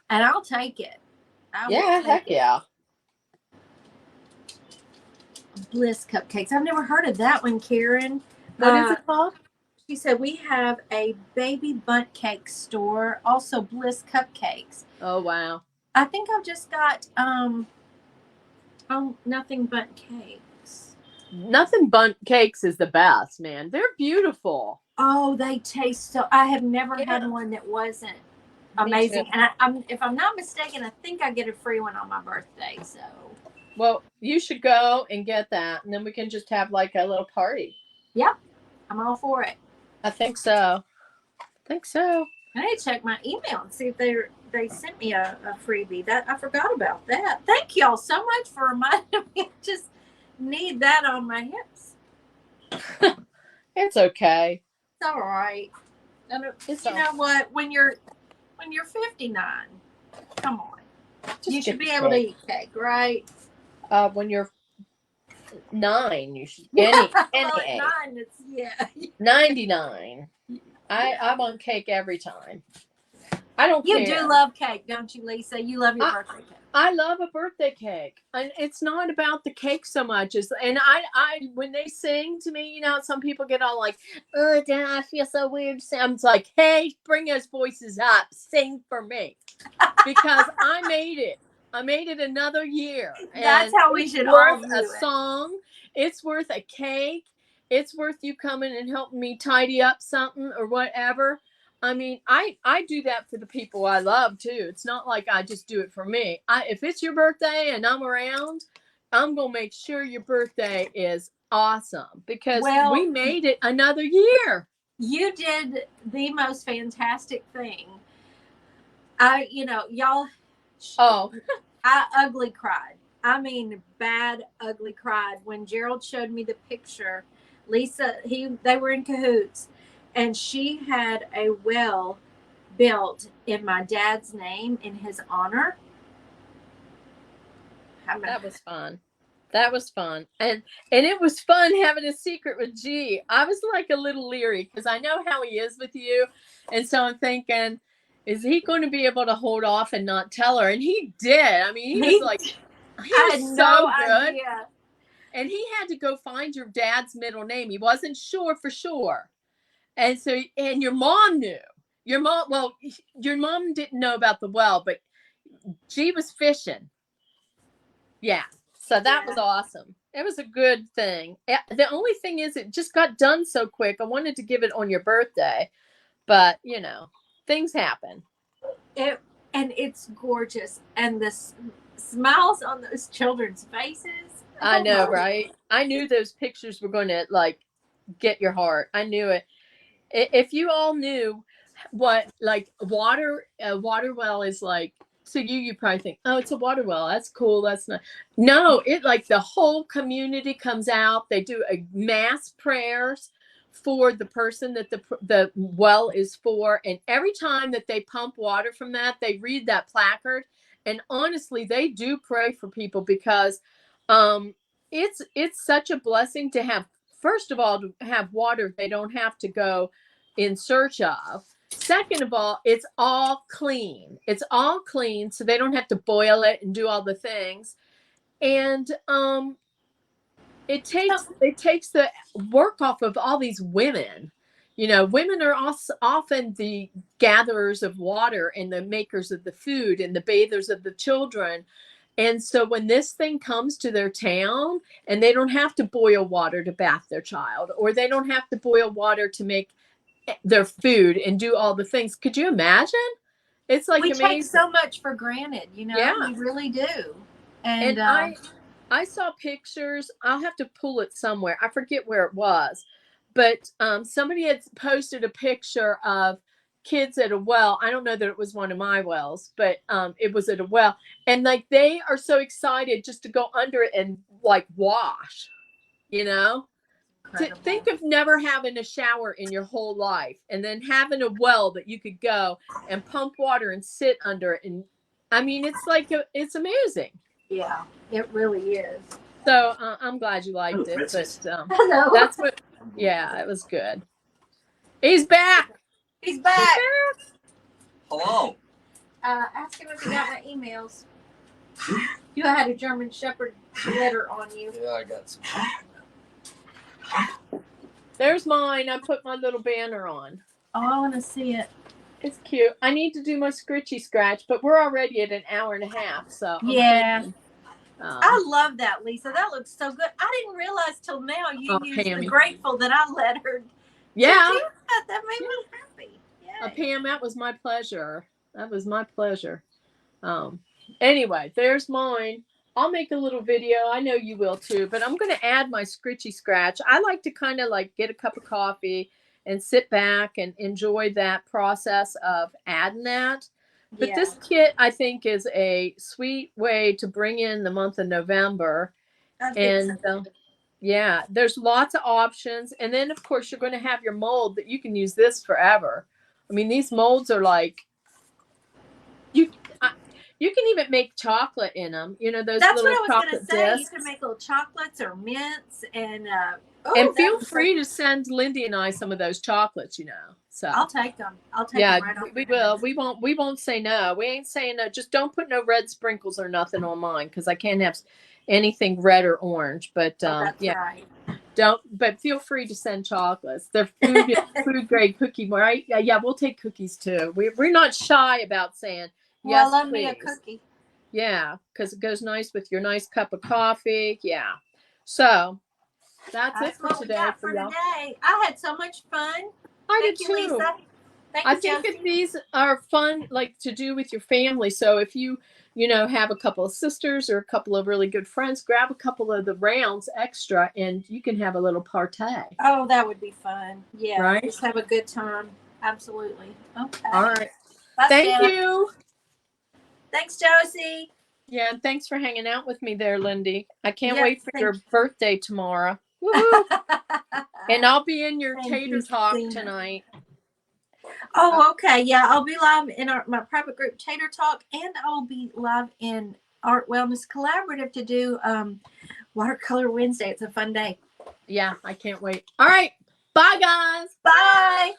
And I'll take it. Yeah, heck yeah. Bliss cupcakes. I've never heard of that one, Karen. What is it called? She said we have a baby bundt cake store, also Bliss cupcakes. Oh wow. I think I've just got nothing but cakes. Nothing bundt cakes is the best, man. They're beautiful. Oh, they taste so. I have never Yeah. had one that wasn't Me amazing. too. And if I'm not mistaken, I think I get a free one on my birthday. So. Well, you should go and get that, and then we can just have like a little party. Yep, I'm all for it. I think so. I need to check my email and see if they sent me a freebie. That I forgot about that. Thank y'all so much for reminding me. I just need that on my hips. It's okay. It's all right. And It's you know what? When you're 59, come on, you should be able to eat cake, right? When you're 9, you should any Well, age. at 9, it's 99. I want cake every time. I don't care. You do love cake, don't you, Lisa? You love your birthday cake. I love a birthday cake, and it's not about the cake so much as, and I when they sing to me, some people get all like, oh, Dad, I feel so weird. I'm like, hey, bring those voices up, sing for me, because I made it. I made it another year. That's how we should all do a it. Song. It's worth a cake. It's worth you coming and helping me tidy up something or whatever. I mean, I do that for the people I love too. It's not like I just do it for me. If it's your birthday and I'm around, I'm going to make sure your birthday is awesome because we made it another year. You did the most fantastic thing. Y'all. Oh. I ugly cried. I mean, bad, ugly cried when Gerald showed me the picture. Lisa, they were in cahoots. And she had a well built in my dad's name in his honor. That was fun. And it was fun having a secret with G. I was like a little leery because I know how he is with you. And so I'm thinking, is he going to be able to hold off and not tell her? And he did. I mean, he was so good. Idea. And he had to go find your dad's middle name. He wasn't sure for sure. And so, and your mom knew. Your mom didn't know about the well, but G was fishing. Yeah. So that was awesome. It was a good thing. The only thing is it just got done so quick. I wanted to give it on your birthday, but things happen. And it's gorgeous. And the smiles on those children's faces. I know, right? I knew those pictures were going to get your heart. I knew it. If you all knew what a water well is like, so you probably think, oh, it's a water well. That's cool. That's not. No, it the whole community comes out. They do a mass prayers for the person that the well is for. And every time that they pump water from that, they read that placard. And honestly, they do pray for people because it's such a blessing to have. First of all, to have water they don't have to go in search of. Second of all, it's all clean. It's all clean, so they don't have to boil it and do all the things. And it takes the work off of all these women, You know, women are also often the gatherers of water and the makers of the food and the bathers of the children. And so when this thing comes to their town and they don't have to boil water to bath their child, or they don't have to boil water to make their food and do all the things. Could you imagine? It's like We take amazing. so much for granted, you know, Yeah. we really do. And I saw pictures. I'll have to pull it somewhere. I forget where it was, but somebody had posted a picture of kids at a well. I don't know that it was one of my wells, but it was at a well, and like they are so excited just to go under it and like wash, you know. incredible. Think of never having a shower in your whole life and then having a well that you could go and pump water and sit under it. And I mean, it's like, it's amazing. Yeah, it really is. So I'm glad you liked it, but I know. that's what, yeah, it was good. He's back. He's back. Hello. Ask him if he got my emails. You had a German Shepherd letter on you. Yeah, I got some. There's mine. I put my little banner on. Oh, I want to see it. It's cute. I need to do my scritchy scratch, but we're already at an hour and a half. So I'm Yeah. thinking, I love that, Lisa. That looks so good. I didn't realize till now you used Pammy. the grateful that I lettered. yeah. Did you? That made me happy. Yay. Pam, that was my pleasure. That was my pleasure. Anyway, there's mine. I'll make a little video. I know you will too, but I'm going to add my scritchy scratch. I like to kind of like get a cup of coffee and sit back and enjoy that process of adding that. But this kit, I think, is a sweet way to bring in the month of November. And yeah, there's lots of options. And then, of course, you're going to have your mold that you can use this forever. I mean, these molds are like, you can even make chocolate in them. You know, those That's little what I was going chocolate to say. discs. You can make little chocolates or mints, and And feel free to send Lindy and I some of those chocolates. You know, so I'll take them. I'll take yeah, them right off. we will. We won't say no. We ain't saying no. Just don't put no red sprinkles or nothing on mine because I can't have anything red or orange. But That's yeah, right. don't. But feel free to send chocolates. They're food grade cookie, right? Yeah, we'll take cookies too. We're not shy about saying Well, yes, I love please. me a cookie. Yeah, because it goes nice with your nice cup of coffee. Yeah. So that's it for what today. we got for y'all. today. I had so much fun. I Thank did you, too. Lisa. Thank I you, think Josie. that these are fun, like to do with your family. So if you know, have a couple of sisters or a couple of really good friends, grab a couple of the rounds extra, and you can have a little partay. Oh, that would be fun. Yeah. Right. Just have a good time. Absolutely. Okay. All right. Bye, Thank Santa. you. Thanks, Josie. Yeah, and thanks for hanging out with me there, Lindy. I can't Yes, wait for thank your you. birthday tomorrow. Woo-hoo. And I'll be in your Thank tater you, talk Stina. tonight. Oh, okay. Yeah, I'll be live in my private group Tater Talk, and I'll be live in Art Wellness Collaborative to do Watercolor Wednesday. It's a fun day. Yeah, I can't wait. All right. Bye, guys. Bye.